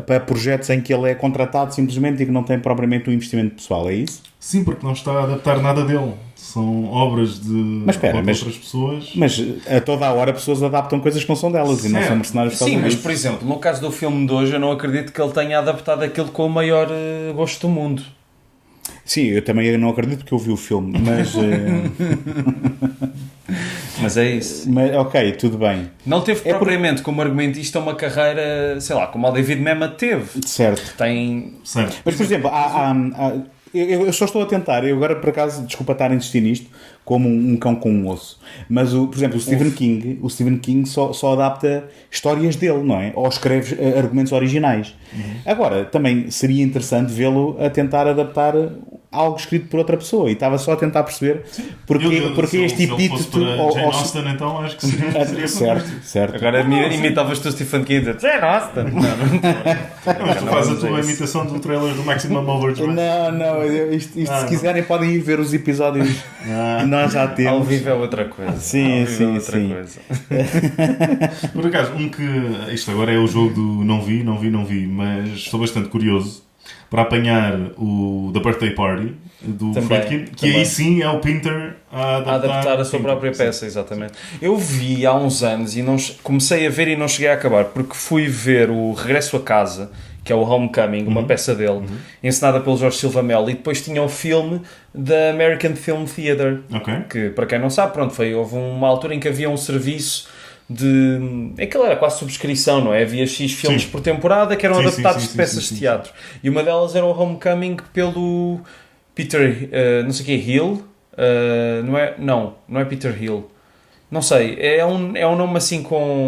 para projetos em que ele é contratado simplesmente e que não tem propriamente um investimento pessoal, é isso? Sim, porque não está a adaptar nada dele. São obras de outras pessoas. Mas a toda a hora pessoas adaptam coisas que não são delas e não são mercenários por causa Sim, mas disso. por exemplo, no caso do filme de hoje, eu não acredito que ele tenha adaptado aquilo com o maior gosto do mundo. Sim, eu também não acredito porque eu vi o filme, mas... Mas é isso. mas ok, tudo bem. Não teve propriamente como argumentista uma carreira, sei lá, como o David Mamet teve. Certo. Tem... Certo. Mas, por exemplo, eu só estou a tentar, eu agora por acaso, desculpa estar a insistir nisto, como um cão com um osso, mas, por exemplo, o Stephen King só adapta histórias dele, não é? Ou escreve argumentos originais. Agora, também seria interessante vê-lo a tentar adaptar algo escrito por outra pessoa, e estava só a tentar perceber porque este epíteto... Jane Austen, então acho que seria certo. Agora imitavas tu o Stephen King e dizes, Jane Austen. Mas tu fazes a tua imitação do trailer do Maximum Overdrive. Não, isto se quiserem podem ir ver os episódios que nós já temos. Ao vivo é outra coisa. Sim. Coisa. Por acaso, isto agora é o jogo do não vi, mas estou bastante curioso para apanhar o The Birthday Party do Friedkin, que aí sim é o Pinter a adaptar a sua própria peça, exatamente. Eu vi há uns anos e comecei a ver e não cheguei a acabar, porque fui ver o Regresso a Casa, que é o Homecoming, uma peça dele, encenada pelo Jorge Silva Melo, e depois tinha o filme da American Film Theatre, que, para quem não sabe, houve uma altura em que havia um serviço de... Aquilo era quase subscrição, não é? Havia X filmes por temporada que eram adaptados de peças de teatro. E uma delas era o Homecoming pelo Peter, não sei o que, Hill? Não é Peter Hill. Não sei, é um nome assim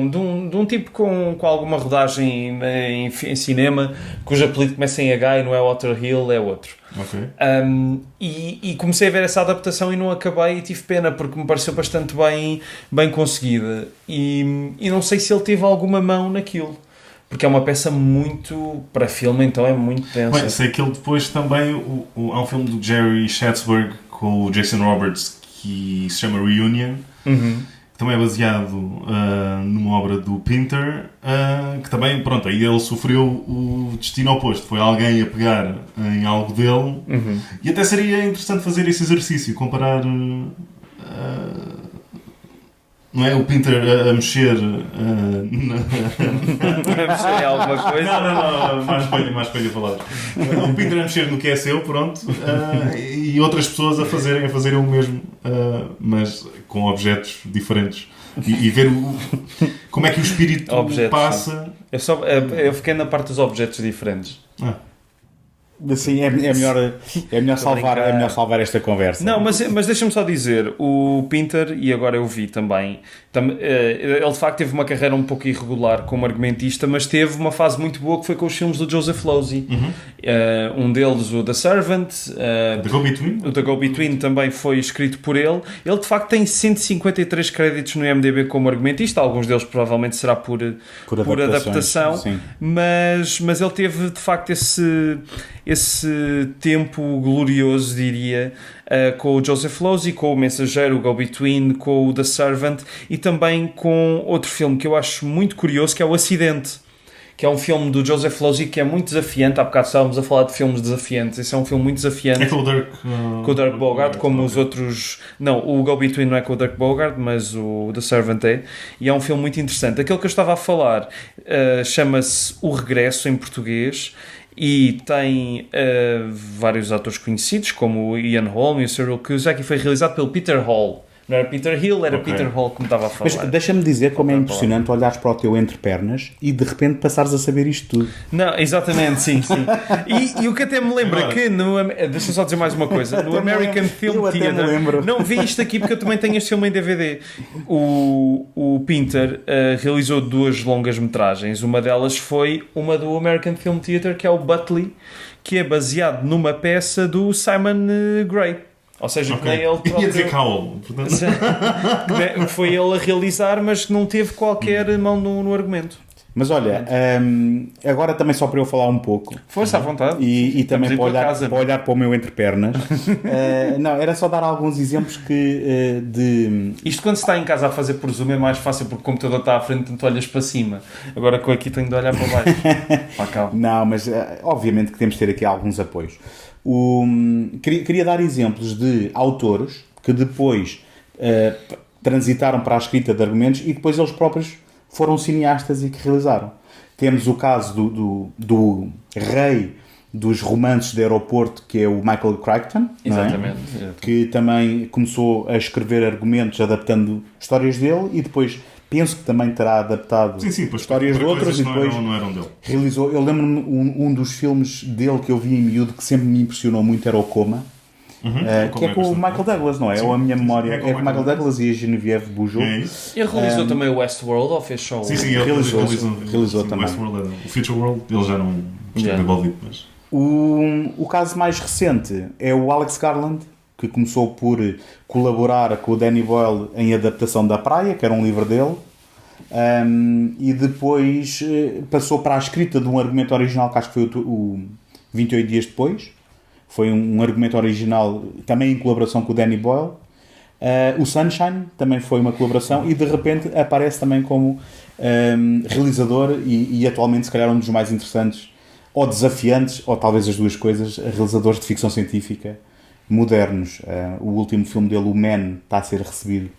de um tipo com alguma rodagem em cinema, cujo apelido começa em H e não é Walter Hill, é outro. E comecei a ver essa adaptação e não acabei e tive pena porque me pareceu bastante bem conseguida e não sei se ele teve alguma mão naquilo, porque é uma peça muito, para filme então é muito densa. Bem, sei que ele depois também há um filme do Jerry Schatzberg com o Jason Roberts que se chama Reunion, que também é baseado numa obra do Pinter, que também, pronto, aí ele sofreu o destino oposto. Foi alguém a pegar em algo dele, e até seria interessante fazer esse exercício, comparar, não é, o Pinter a mexer é alguma coisa? Não, mais espelho a falar. O Pinter a mexer no que é seu, pronto, e outras pessoas a fazerem o mesmo, mas com objetos diferentes. E ver como é que o espírito passa. Eu fiquei na parte dos objetos diferentes. Sim, é melhor salvar esta conversa. Não, mas deixa-me só dizer, o Pinter, e agora eu vi também, ele de facto teve uma carreira um pouco irregular como argumentista, mas teve uma fase muito boa que foi com os filmes do Joseph Losey. Um deles, o The Servant, o The Go-Between também foi escrito por ele. Ele de facto tem 153 créditos no IMDb como argumentista, alguns deles provavelmente será por adaptação, mas ele teve de facto esse tempo glorioso, diria, com o Joseph Losey, com o Mensageiro, o Go-Between, com o The Servant e também com outro filme que eu acho muito curioso, que é o Acidente, que é um filme do Joseph Losey que é muito desafiante. Há bocado estávamos a falar de filmes desafiantes. Esse é um filme muito desafiante. É com o Dirk Bogarde, como os outros... Não, o Go-Between não é com o Dirk Bogarde, mas o The Servant é. E é um filme muito interessante. Aquele que eu estava a falar chama-se O Regresso, em português, e tem vários atores conhecidos, como o Ian Holm e o Cyril Cusack, e foi realizado pelo Peter Hall. Não era Peter Hill, era Ok. Peter Hall que me estava a falar. Mas deixa-me dizer como é Outra impressionante olhares para o teu entrepernas e de repente passares a saber isto tudo. Não, exatamente, sim, sim. E o que até me lembra Agora. que deixa eu só dizer mais uma coisa. No Até me American lembro. Film Eu até me Theatre, lembro. não vi isto aqui porque eu também tenho este filme em DVD. O Pinter realizou 2 longas metragens. Uma delas foi uma do American Film Theatre, que é o Butley, que é baseado numa peça do Simon Gray. Ou seja, que nem ele Ia próprio... dizer Cowell, portanto. que foi ele a realizar, mas que não teve qualquer mão no argumento. Mas olha, agora também só para eu falar um pouco Força à vontade. e também Estamos em para tua olhar, casa, para olhar para o meu entrepernas. Não, era só dar alguns exemplos de... Isto quando se está em casa a fazer por Zoom é mais fácil porque o computador está à frente, então olhas para cima. Agora com aqui tenho de olhar para baixo. Pá, calma. Não, mas obviamente que temos de ter aqui alguns apoios. Queria dar exemplos de autores que depois transitaram para a escrita de argumentos e depois eles próprios foram cineastas e que realizaram. Temos o caso do rei dos romances de aeroporto, que é o Michael Crichton, não é? Exatamente. Que também começou a escrever argumentos adaptando histórias dele e depois penso que também terá adaptado Sim, pois, histórias de outros e coisas depois não eram dele. realizou. Eu lembro-me um dos filmes dele que eu vi em miúdo que sempre me impressionou muito era o Coma, que é com o Michael Douglas, não é? Sim. Ou a minha memória É com é com o Michael Douglas e a Geneviève Bujold. É isso? Ele realizou também o Westworld ou fez só o... Sim, ele Realizou sim, também. O Westworld, o Future World, ele já não esteve Já. envolvido, mas... O caso mais recente é o Alex Garland, que começou por colaborar com o Danny Boyle em adaptação da Praia, que era um livro dele, e depois passou para a escrita de um argumento original, que acho que foi o 28 Dias Depois. Foi um argumento original, também em colaboração com o Danny Boyle. O Sunshine também foi uma colaboração e de repente aparece também como realizador e atualmente se calhar um dos mais interessantes ou desafiantes, ou talvez as duas coisas, realizadores de ficção científica modernos. O último filme dele, o Man, está a ser recebido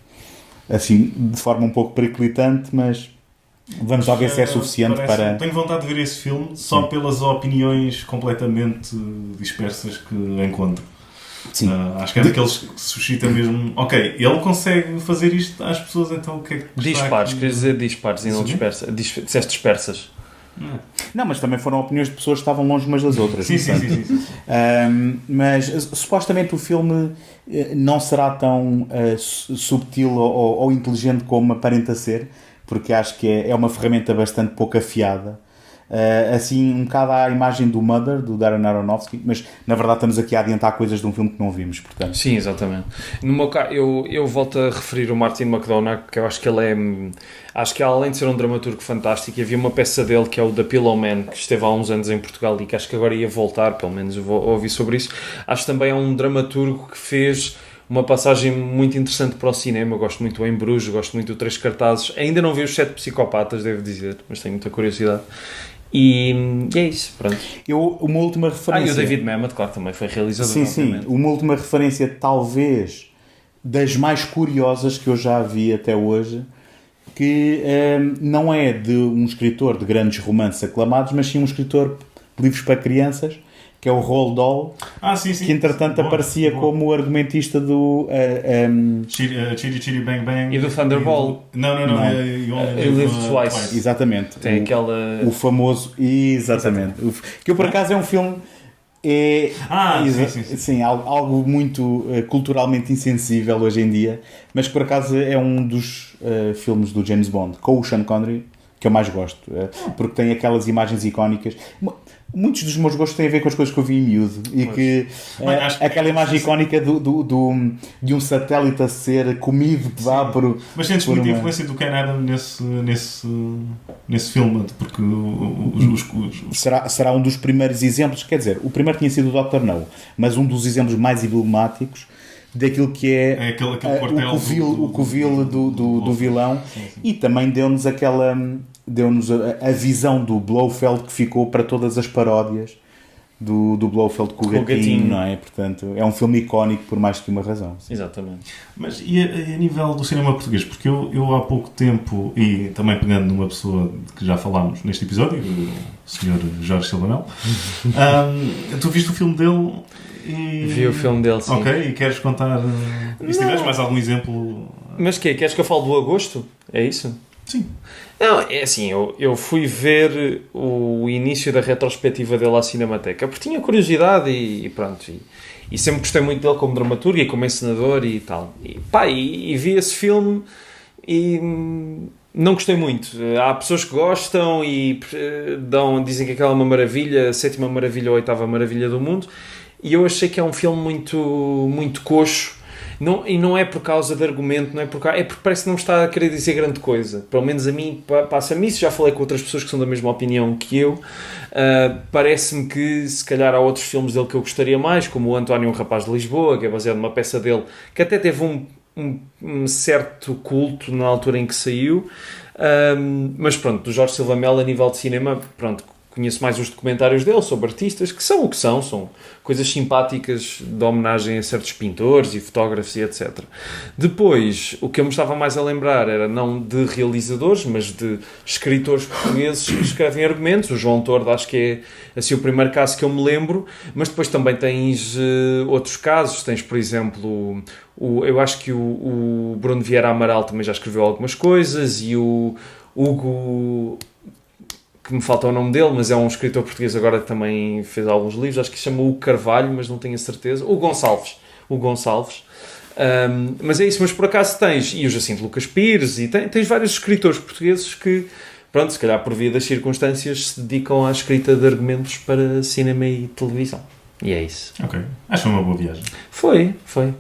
assim, de forma um pouco periclitante, mas vamos lá ver se é suficiente para... Tenho vontade de ver esse filme só pelas opiniões completamente dispersas que encontro. Sim. Acho que é daqueles que suscita mesmo... Ok, ele consegue fazer isto às pessoas, então o que é que está Dispares, aqui? querias dizer dispares e não Sim. dispersas. Disseste dispersas. Não, mas também foram opiniões de pessoas que estavam longe umas das outras. Sim. Mas supostamente o filme não será tão subtil ou inteligente como aparenta ser, porque acho que é uma ferramenta bastante pouco afiada. Assim, um bocado à imagem do Mother, do Darren Aronofsky, mas na verdade estamos aqui a adiantar coisas de um filme que não vimos, portanto. Sim, exatamente. No meu caso, eu volto a referir o Martin McDonagh, que eu acho que ele é... Acho que além de ser um dramaturgo fantástico, havia uma peça dele que é o The Pillow Man, que esteve há uns anos em Portugal e que acho que agora ia voltar, pelo menos eu vou ouvir sobre isso. Acho que também é um dramaturgo que fez uma passagem muito interessante para o cinema. Eu gosto muito do Em Bruges, gosto muito do Três Cartazes. Ainda não vi os 7 Psicopatas, devo dizer, mas tenho muita curiosidade. E é isso, pronto. Uma última referência... E o David Mamet, claro, também foi realizador. Sim, obviamente. uma última referência, talvez das mais curiosas que eu já vi até hoje, que não é de um escritor de grandes romances aclamados, mas sim um escritor de livros para crianças, que é o Roald Dahl, Sim. que entretanto Boa, aparecia boa. como argumentista do... Chitty Bang Bang. E do Thunderball. Não. You Live Twice. Exatamente. Tem aquela... O famoso... Exatamente. Que eu, por acaso, é um filme... Sim. Algo muito culturalmente insensível hoje em dia, mas que por acaso é um dos filmes do James Bond, com o Sean Connery, que eu mais gosto, porque tem aquelas imagens icónicas. Muitos dos meus gostos têm a ver com as coisas que eu vi em miúdo e que aquela imagem icónica de um satélite a ser comido por... Mas sentes muita influência do Ken Adam nesse filme, porque Será um dos primeiros exemplos, quer dizer, o primeiro tinha sido o Dr. No, mas um dos exemplos mais emblemáticos daquilo que é aquele quartel o covil do vilão. Sim. E também deu-nos a visão do Blofeld que ficou para todas as paródias do Blofeld com o gatinho, não é? Portanto, é um filme icónico por mais que uma razão. Sim. Exatamente. Mas e a nível do cinema português? Porque eu há pouco tempo, e também pegando numa pessoa de que já falámos neste episódio, o Sr. Jorge Silva, tu viste o filme dele e... Vi o filme dele, sim. Ok, e queres contar... E se tiveres mais algum exemplo... Mas queres que eu fale do Agosto? É isso? Sim. Não, é assim, eu fui ver o início da retrospectiva dele à Cinemateca, porque tinha curiosidade e pronto, e sempre gostei muito dele como dramaturgo e como encenador e tal. E vi esse filme e não gostei muito. Há pessoas que gostam e dizem que aquela é uma maravilha, a 7ª maravilha ou a 8ª maravilha do mundo, e eu achei que é um filme muito, muito coxo. E não é por causa de argumento, não é porque parece que não está a querer dizer grande coisa. Pelo menos a mim passa-me isso. Já falei com outras pessoas que são da mesma opinião que eu. Parece-me que se calhar há outros filmes dele que eu gostaria mais, como o António, um Rapaz de Lisboa, que é baseado numa peça dele que até teve um certo culto na altura em que saiu. Mas pronto, do Jorge Silva Melo, a nível de cinema, pronto, conheço mais os documentários dele sobre artistas, que são o que são coisas simpáticas de homenagem a certos pintores e fotógrafos e etc. Depois, o que eu me estava mais a lembrar era não de realizadores, mas de escritores portugueses que escrevem argumentos. O João Tordo acho que é assim o primeiro caso que eu me lembro, mas depois também tens outros casos. Tens, por exemplo, eu acho que o Bruno Vieira Amaral também já escreveu algumas coisas, e o Hugo... que me falta o nome dele, mas é um escritor português agora que também fez alguns livros, acho que se chama o Carvalho, mas não tenho a certeza, o Gonçalves, mas é isso. Mas por acaso tens, e o Jacinto Lucas Pires, e tens vários escritores portugueses que, pronto, se calhar por via das circunstâncias se dedicam à escrita de argumentos para cinema e televisão, e é isso. Ok, acho uma boa viagem. Foi,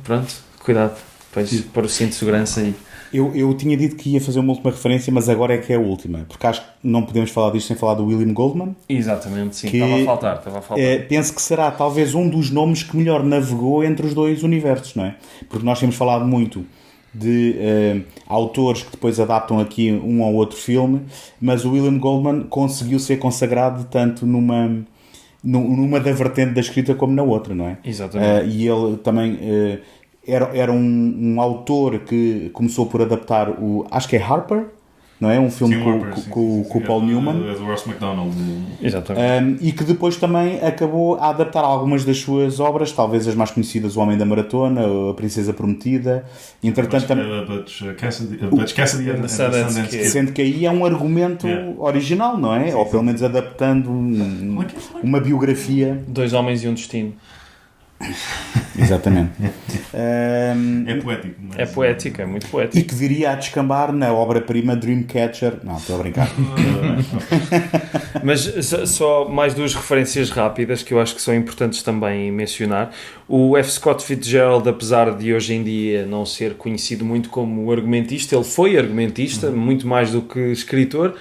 pronto, cuidado, depois para o cinto de segurança e... Eu tinha dito que ia fazer uma última referência, mas agora é que é a última, porque acho que não podemos falar disto sem falar do William Goldman. Exatamente, sim, que, estava a faltar. Penso que será talvez um dos nomes que melhor navegou entre os dois universos, não é? Porque nós temos falado muito de autores que depois adaptam aqui um ou outro filme, mas o William Goldman conseguiu ser consagrado tanto numa da vertente da escrita como na outra, não é? Exatamente. E ele também... Era um autor que começou por adaptar acho que é Harper, não é? Um filme com o Paul Newman. É do Ross MacDonald. Exatamente. E que depois também acabou a adaptar algumas das suas obras, talvez as mais conhecidas, O Homem da Maratona, A Princesa Prometida. Entretanto, Butch Cassidy and the Sundance Kid. Sendo que aí é um argumento original, não é? Ou pelo menos adaptando uma biografia. 2 Homens e um Destino. Exatamente. É poético. É poético, é muito poético. E que viria a descambar na obra-prima Dreamcatcher. Não, estou a brincar. Mas só mais 2 referências rápidas que eu acho que são importantes também mencionar. O F. Scott Fitzgerald, apesar de hoje em dia não ser conhecido muito como argumentista, ele foi argumentista, muito mais do que escritor.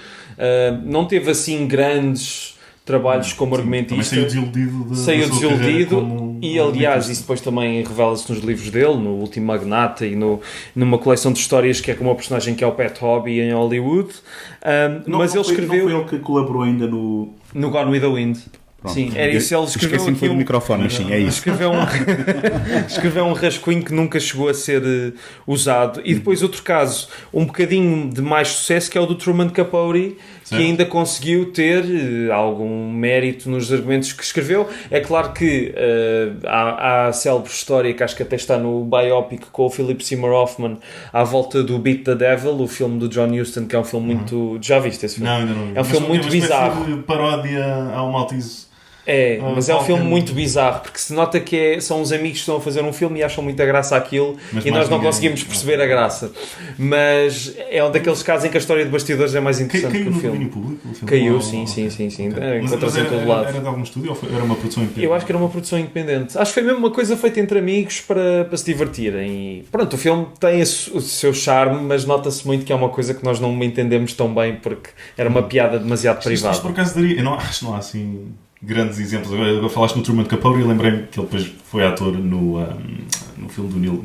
Não teve assim grandes trabalhos como argumentista. Saiu desiludido e aliás isso depois também revela-se nos livros dele, no Último Magnata e numa coleção de histórias que é com uma personagem que é o Pat Hobby em Hollywood. Mas ele escreveu... Não foi ele que colaborou ainda no Gone with the Wind. Pronto. Sim, era isso. Ele escreveu Esqueci-me aqui do microfone, mas sim, é isso. Escreveu um rascunho que nunca chegou a ser usado. E depois outro caso, um bocadinho de mais sucesso, que é o do Truman Capote, que ainda conseguiu ter algum mérito nos argumentos que escreveu. É claro que há a célebre história, que acho que até está no biopic com o Philip Seymour Hoffman, à volta do Beat the Devil, o filme do John Huston, que é um filme muito... Já viste esse filme? Não, ainda não vi. É um filme muito bizarro. De paródia ao Maltese. Mas é um filme muito bizarro, porque se nota que são uns amigos que estão a fazer um filme e acham muita graça àquilo, e nós não conseguimos perceber a graça. Mas é um daqueles casos em que a história de bastidores é mais interessante que o filme. Caiu, sim. Encontra-se em todo lado. Era de algum estúdio ou era uma produção independente? Eu acho que era uma produção independente. Acho que foi mesmo uma coisa feita entre amigos para se divertirem. E pronto, o filme tem o seu charme, mas nota-se muito que é uma coisa que nós não entendemos tão bem, porque era uma piada demasiado privada. Isto por acaso daria... Eu não acho que não há assim... grandes exemplos. Agora falaste no Truman Capote e lembrei-me que ele depois foi ator no filme do Neil,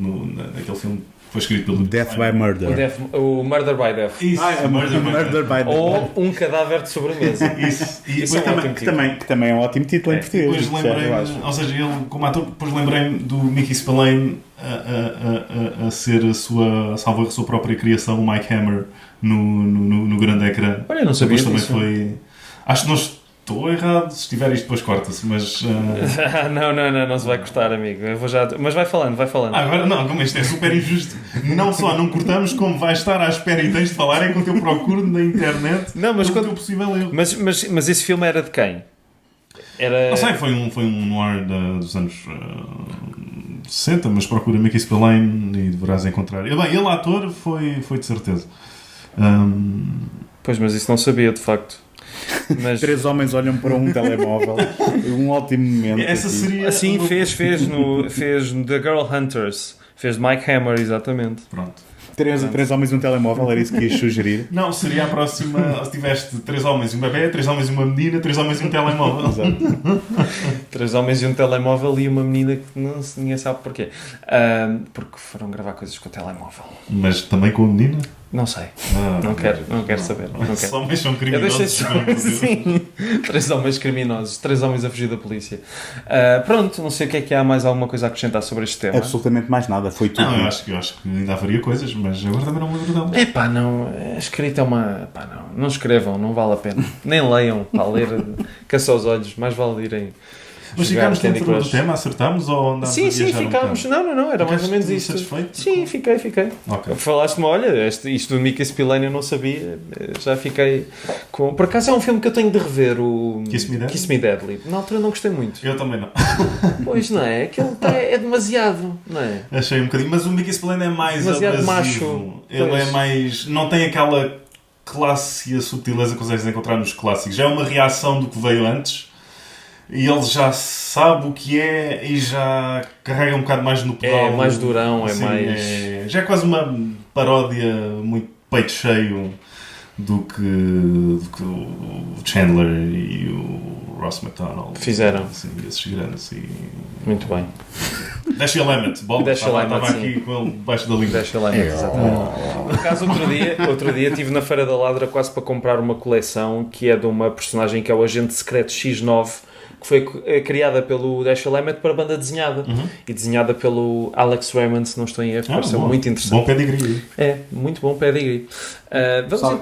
naquele filme Foi escrito pelo Death by Murder. O Murder by Death. Isso, Murder by Death. Murder by Death. Ou Um Cadáver de Sobremesa. Isso. E Isso é depois um também, ótimo Que também é um ótimo título em português. depois lembrei-me, ou seja, ele como ator, depois lembrei-me do Mickey Spillane a ser a sua própria criação, o Mike Hammer, no grande ecrã. Olha, não sabia Depois disso. também foi... Acho que não estou errado, se estiver isto depois corta-se, mas... Não se vai cortar, amigo. Eu vou já... Mas vai falando. Agora não, como isto é super injusto. Não só não cortamos, como vais estar à espera e tens de falar enquanto eu procuro na internet Não, mas o quando- que é possível eu. Mas esse filme era de quem? Era... Não sei, foi um noir dos anos 60, mas procura Mickey Spillane e deverás encontrar. Bem, ele ator foi de certeza. Pois, mas isso não sabia, de facto. Mas... 3 homens olham para um telemóvel. Um ótimo momento. Essa aqui. seria... Assim, uma- fez no The Girl Hunters. Fez Mike Hammer, exatamente. Pronto. 3 homens e um telemóvel, era isso que ias sugerir. Não, seria a próxima. Se tiveste 3 homens e um bebê, 3 homens e uma menina, 3 homens e um telemóvel. Exato. 3 homens e um telemóvel e uma menina que ninguém sabe porquê. Porque foram gravar coisas com o telemóvel. Mas também com a menina? Não sei. Ah, Não quero saber. Não Os quero. homens são Eu criminosos. deixei só. pelo amor de Deus. Sim. 3 homens criminosos. 3 homens a fugir da polícia. Pronto, não sei o que é há mais alguma coisa a acrescentar sobre este tema. Absolutamente mais nada. Foi tudo. Não, eu acho que ainda haveria coisas, mas agora também não me lembro dela. Epá, não. A escrita é uma. Pá, não. Não escrevam, não vale a pena. Nem leiam. Para ler, caça os olhos. Mais vale irem. Mas jogar ficámos Candy dentro do Crush. tema, acertámos ou andámos a Sim, viajar ficámos. um bocado? Não, era mais ou menos Ficaste isto. satisfeito? Sim, fiquei. Ok. Falaste-me, olha, isto do Mickey Spillane eu não sabia, já fiquei com... Por acaso é um filme que eu tenho de rever, o Kiss Me Deadly? Deadly. Na altura não gostei muito. Eu também não. Pois não é, aquele é demasiado, não é? Achei um bocadinho. Mas o Mickey Spillane é mais Demasiado abrasivo. macho. Ele Pois. é mais... Não tem aquela classe e a subtileza que consegues encontrar nos clássicos. Já é uma reação do que veio antes. E ele já sabe o que é e já carrega um bocado mais no pedal. É mais durão, Assim, mais... já é quase uma paródia muito peito cheio do que o Chandler e o Ross McDonald Fizeram. assim, esses grandes. E... Muito bem. Dashiell Hammett. Bom, Dashiell estava Hammett, aqui com ele debaixo da língua. Deixa lá, exatamente. Por acaso, outro dia estive na Feira da Ladra quase para comprar uma coleção que é de uma personagem que é o Agente Secreto X9, que foi criada pelo Dashiell Hammett para banda desenhada e desenhada pelo Alex Raymond, se não estou em erro, pareceu bom. muito interessante. Bom pedigree. É, muito bom pedigree.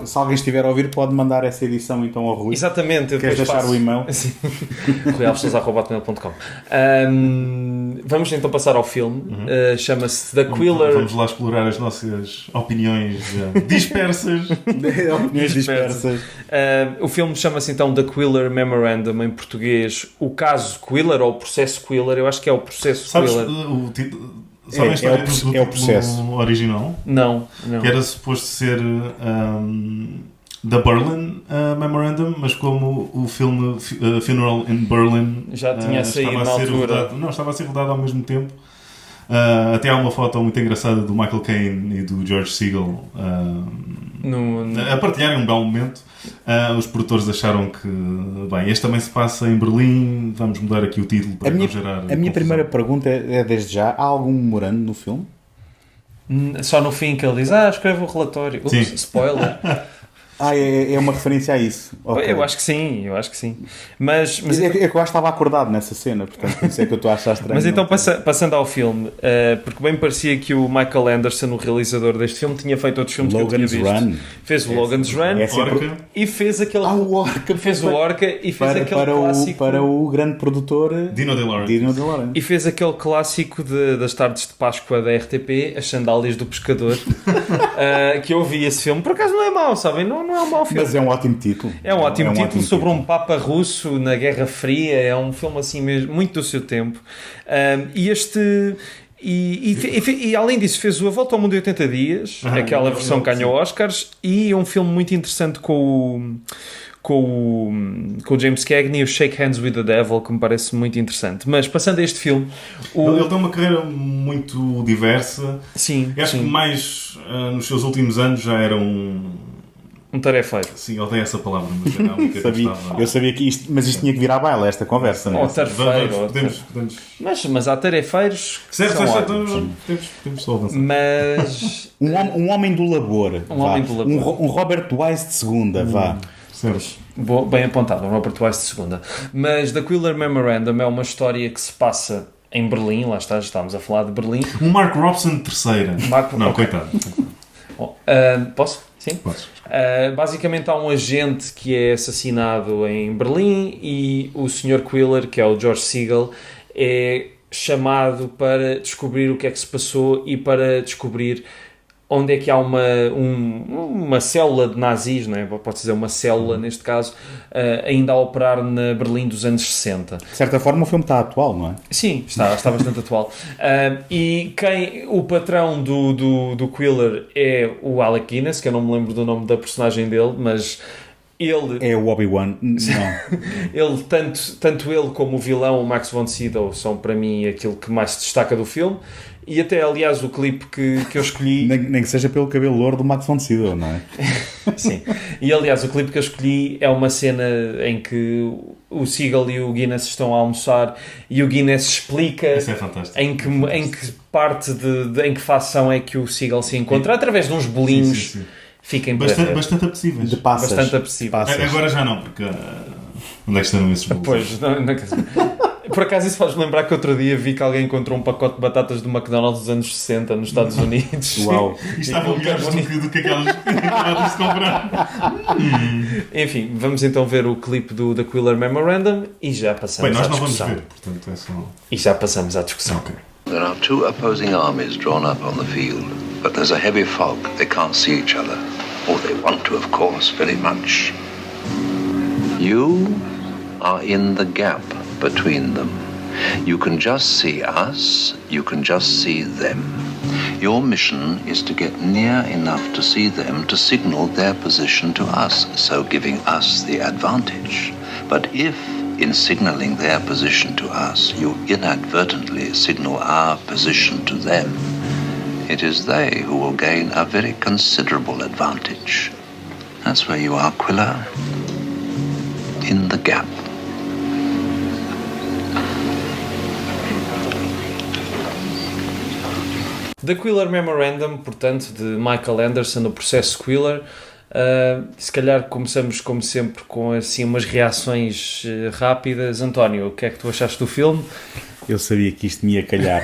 Se alguém estiver a ouvir, pode mandar essa edição então ao Rui. Exatamente, eu Queres depois deixar faço. o e-mail? Sim. ruialvesousa@hotmail.com. Vamos então passar ao filme. Chama-se The Quiller. Vamos lá explorar as nossas opiniões dispersas. Opiniões dispersas. O filme chama-se então The Quiller Memorandum, em português O Caso Quiller ou O Processo Quiller. Eu acho que é O Processo Sabes Quiller. o título? Sabem a É história o do processo. título original? Não. Que era suposto ser The Berlin Memorandum, mas como o filme Funeral in Berlin Já tinha saído estava a na ser altura. rodado, não, estava a ser rodado ao mesmo tempo. Até há uma foto muito engraçada do Michael Caine e do George Segal a partilharem um belo momento. Os produtores acharam que, bem, este também se passa em Berlim, vamos mudar aqui o título para não gerar A minha confusão. primeira pergunta é desde já: há algum memorando no filme? Só no fim que ele diz, escreve o relatório. Ups, Sim. spoiler. É uma referência a isso. Ok. Eu acho que sim. Mas É que eu acho que estava acordado nessa cena, portanto, por isso é que eu estou a achar estranho. Mas então, não? passando ao filme, porque bem parecia que o Michael Anderson, o realizador deste filme, tinha feito outros filmes Logan's que eu tinha visto. Run. Fez o Logan's Run É sempre- Orca. e fez aquele... o Orca. fez o Orca e fez aquele clássico... para o grande produtor Dino De Laurentiis. Dino De Laurentiis. E fez aquele clássico das tardes de Páscoa da RTP, As Sandálias do Pescador, que eu vi esse filme. Por acaso não é mau, sabem? Não é um mau filme. Mas é um ótimo título. É um ótimo título ótimo sobre título. um Papa russo na Guerra Fria. É um filme assim mesmo, muito do seu tempo. E além disso fez o A Volta ao Mundo em 80 Dias, aquela versão que ganhou Oscars, e um filme muito interessante com o James Cagney, o Shake Hands with the Devil, que me parece muito interessante. Mas passando a este filme, Ele tem uma carreira muito diversa. sim, Eu acho sim. que mais nos seus últimos anos já era um Um tarefeiro. Sim, odeio essa palavra, mas era a única que eu gostava. Eu sabia que isto, mas isto tinha que vir à baila, esta conversa, não é? Ou tarefeiro. Podemos. Mas há tarefeiros que Certo, são certo, ótimos. temos só avançar. Mas... Um homem do labor. Homem do labor. Um Robert Wise de segunda, vá. Certo. Bem apontado, um Robert Wise de segunda. Mas The Quiller Memorandum é uma história que se passa em Berlim, lá está, já estávamos a falar de Berlim. Um Mark Robson terceira. Não, Ok. coitado. Posso? Sim? Podes. Basicamente há um agente que é assassinado em Berlim e o Sr. Quiller, que é o George Segal, é chamado para descobrir o que é que se passou e para descobrir onde é que há uma célula de nazis, não é? Pode dizer uma célula neste caso, ainda a operar na Berlim dos anos 60. De certa forma o filme está atual, não é? Sim, está bastante atual. E o patrão do Quiller é o Alec Guinness, que eu não me lembro do nome da personagem dele, mas ele... É o Obi-Wan. Não. Ele, tanto ele como o vilão, o Max von Sydow, são para mim aquilo que mais se destaca do filme. E até, aliás, o clipe que eu escolhi... nem que seja pelo cabelo louro do Max von Sydow, não é? Sim. E, aliás, o clipe que eu escolhi é uma cena em que o Seagal e o Guinness estão a almoçar e o Guinness explica Isso é fantástico. em que parte em que facção é que o Seagal se encontra, através de uns bolinhos. Sim. Fiquem para ver. Bastante apetecíveis. De passas. Bastante apetecíveis. Agora já não, porque... onde é que estão esses bolos? Pois, não quer dizer... Por acaso isso faz-me lembrar que outro dia vi que alguém encontrou um pacote de batatas do McDonald's dos anos 60 nos Estados Unidos. Uau. E estavam melhores do que aquelas que acabaram de se comprar. Enfim, vamos então ver o clipe do The Quiller Memorandum e já passamos Bem, nós à não vamos discussão. ver, portanto é só... E já passamos à discussão. Ok. There are two opposing armies drawn up on the field, but there's a heavy fog. They can't see each other. Or they want to, of course, very much. You are in the gap between them. You can just see us, you can just see them. Your mission is to get near enough to see them to signal their position to us, so giving us the advantage. But if, in signaling their position to us, you inadvertently signal our position to them, it is they who will gain a very considerable advantage. That's where you are, Quiller. In the gap. The Quiller Memorandum, portanto, de Michael Anderson, o processo Quiller. Se calhar começamos, como sempre, com assim umas reações rápidas. António, o que é que tu achaste do filme? Eu sabia que isto me ia calhar.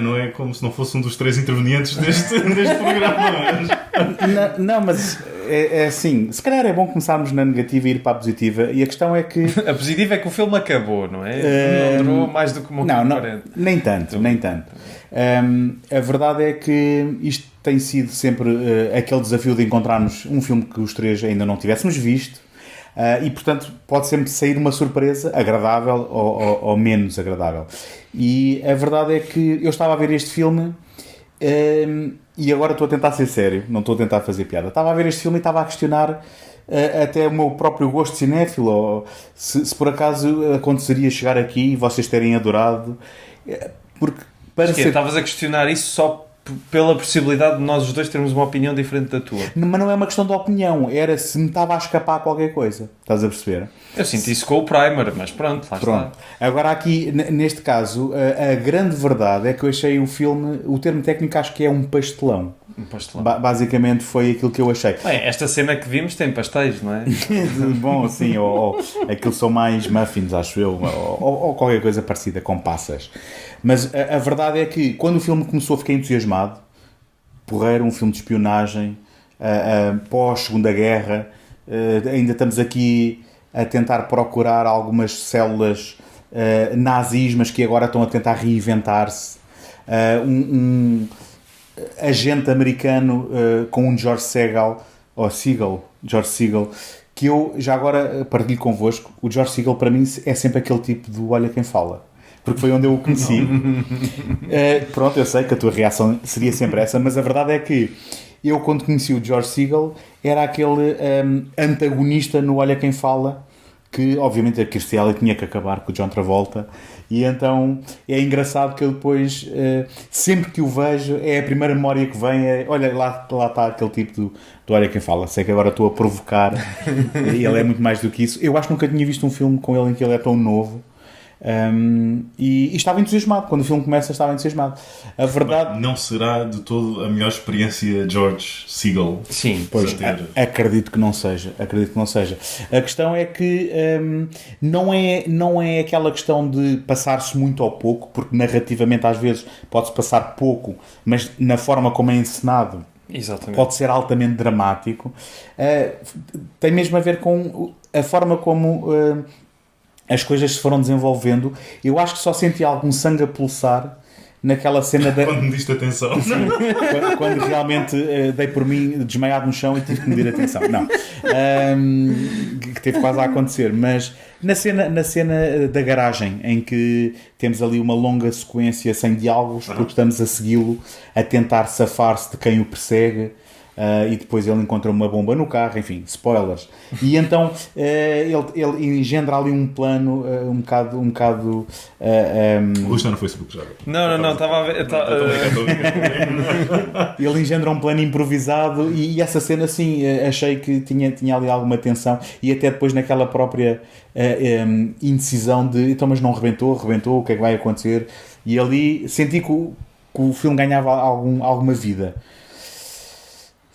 Não é como se não fosse um dos três intervenientes deste programa. Não, mas é assim, se calhar é bom começarmos na negativa e ir para a positiva, e a questão é que... A positiva é que o filme acabou, não é? Não durou mais do que uma hora e 40. Nem tanto. A verdade é que isto tem sido sempre aquele desafio de encontrarmos um filme que os três ainda não tivéssemos visto, e portanto pode sempre sair uma surpresa agradável ou menos agradável. E a verdade é que eu estava a ver este filme e agora estou a tentar ser sério, não estou a tentar fazer piada. Estava a ver este filme e estava a questionar até o meu próprio gosto cinéfilo, ou se por acaso aconteceria chegar aqui e vocês terem adorado, porque para ser... Estavas a questionar isso só pela possibilidade de nós os dois termos uma opinião diferente da tua. Mas não é uma questão de opinião, era se me estava a escapar qualquer coisa. Estás a perceber? Eu senti isso com o Primer, mas pronto, lá está. Agora aqui, neste caso, a grande verdade é que eu achei o filme, o termo técnico acho que é um pastelão. Um pastelão. Basicamente foi aquilo que eu achei. Bem, esta cena que vimos tem pastéis, não é? Bom, sim, ou aquilo são mais muffins, acho eu, ou qualquer coisa parecida, com passas. Mas a verdade é que quando o filme começou fiquei entusiasmado. Porreiro, um filme de espionagem, pós-Segunda Guerra, ainda estamos aqui a tentar procurar algumas células nazis, mas que agora estão a tentar reinventar-se. Um agente americano com um George Segal, George Segal, que eu já agora partilho convosco. O George Segal para mim é sempre aquele tipo do olha quem fala, porque foi onde eu o conheci. Pronto, eu sei que a tua reação seria sempre essa, mas a verdade é que eu, quando conheci o George Segal, era aquele antagonista no Olha Quem Fala, que obviamente a Kirstie Alley tinha que acabar com o John Travolta, e então é engraçado que eu depois, sempre que o vejo, é a primeira memória que vem, olha, lá está aquele tipo do Olha Quem Fala, sei que agora estou a provocar, e ele é muito mais do que isso. Eu acho que nunca tinha visto um filme com ele em que ele é tão novo. E estava entusiasmado. Quando o filme começa, estava entusiasmado. A verdade, não será de todo a melhor experiência George Segal. Sim, pois, acredito que não seja. A questão é que não é aquela questão de passar-se muito ou pouco, porque narrativamente às vezes pode-se passar pouco, mas na forma como é encenado, exatamente, pode ser altamente dramático. Tem mesmo a ver com a forma como as coisas se foram desenvolvendo. Eu acho que só senti algum sangue a pulsar naquela cena da... Quando me diste atenção. quando realmente dei por mim desmaiado no chão e tive que medir atenção. Não. Que teve quase a acontecer. Mas na cena da garagem, em que temos ali uma longa sequência sem diálogos, porque estamos a segui-lo, a tentar safar-se de quem o persegue, e depois ele encontra uma bomba no carro, enfim, spoilers. E então ele engendra ali um plano um bocado O está no Facebook já. Não, estava a ver. Ele engendra um plano improvisado, e essa cena, assim, achei que tinha ali alguma tensão, e até depois naquela própria indecisão de então, mas não rebentou, o que é que vai acontecer? E ali senti que o filme ganhava alguma vida.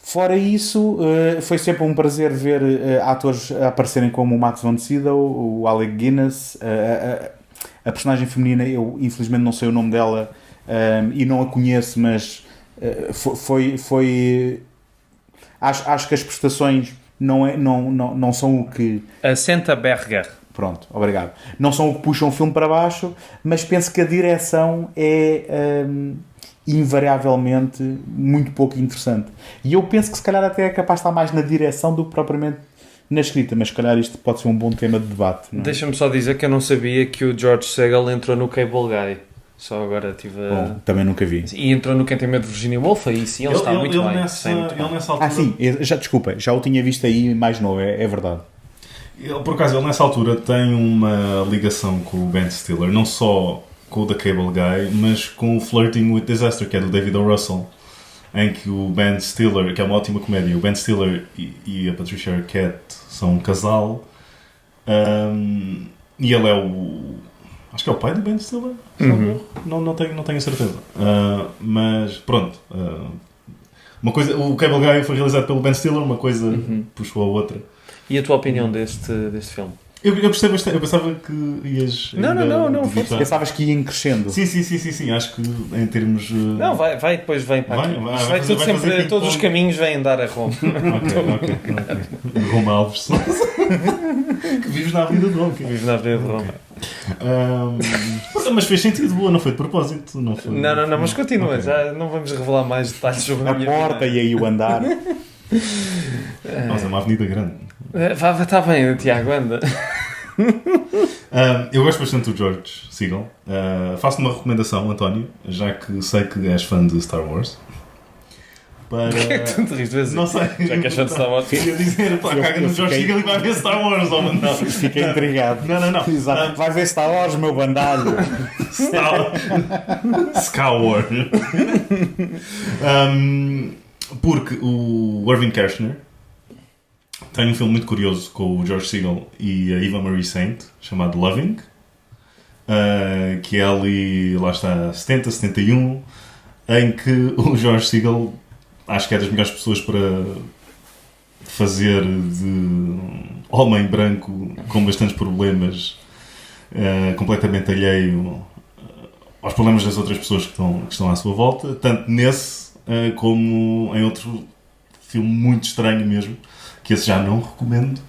Fora isso, foi sempre um prazer ver atores aparecerem como o Max von Sydow, o Alec Guinness, a personagem feminina. Eu infelizmente não sei o nome dela e não a conheço, mas foi acho que as prestações não são o que... A Senta Berger. Pronto, obrigado. Não são o que puxam o filme para baixo, mas penso que a direção é... invariavelmente muito pouco interessante, e eu penso que se calhar até é capaz de estar mais na direção do que propriamente na escrita, mas se calhar isto pode ser um bom tema de debate, não é? Deixa-me só dizer que eu não sabia que o George Segal entrou no Cable Guy, só agora tive Bom, também nunca vi. E entrou no Quem Tem Medo de Virginia Woolf, aí sim ele está muito bem. Ele nessa altura... sim, já o tinha visto aí mais novo, é verdade. Por acaso, ele nessa altura tem uma ligação com o Ben Stiller, não só com o The Cable Guy, mas com o Flirting with Disaster, que é do David O. Russell, em que o Ben Stiller, que é uma ótima comédia, o Ben Stiller e a Patricia Arquette são um casal, e ele é acho que é o pai do Ben Stiller? Não tenho certeza. Mas pronto, uma coisa, o Cable Guy foi realizado pelo Ben Stiller, uma coisa puxou a outra. E a tua opinião deste filme? Eu gostei bastante, eu pensava que ias... Não, pensavas que ia crescendo. Sim, acho que em termos... Não, vai, depois vem para aqui. Vai tudo sempre, todos os caminhos vêm dar a Roma. Ok. Roma Alves. Que vives na Avenida de Roma. Mas fez sentido, boa, não foi de propósito. Não, mas continua, já não vamos revelar mais detalhes sobre a minha porta vida. E aí o andar. Mas é uma avenida grande. Está bem, Tiago, anda. Eu gosto bastante do George Segal. Faço-te uma recomendação, António, já que sei que és fã de Star Wars. Para... O que é que tu te rires de vez? Não sei. Já que és fã de Star Wars. Queria dizer, caga no George Segal e vai ver Star Wars, homem. Não. Fiquei intrigado. Não. Exato. Vai ver Star Wars, meu bandalho. Skyward. Porque o Irving Kershner tem um filme muito curioso com o George Segal e a Eva Marie Saint, chamado Loving, que é ali, lá está, 70, 71, em que o George Segal, acho que é das melhores pessoas para fazer de homem branco com bastantes problemas, completamente alheio aos problemas das outras pessoas que estão à sua volta, tanto nesse como em outro filme muito estranho mesmo, que esse já não recomendo,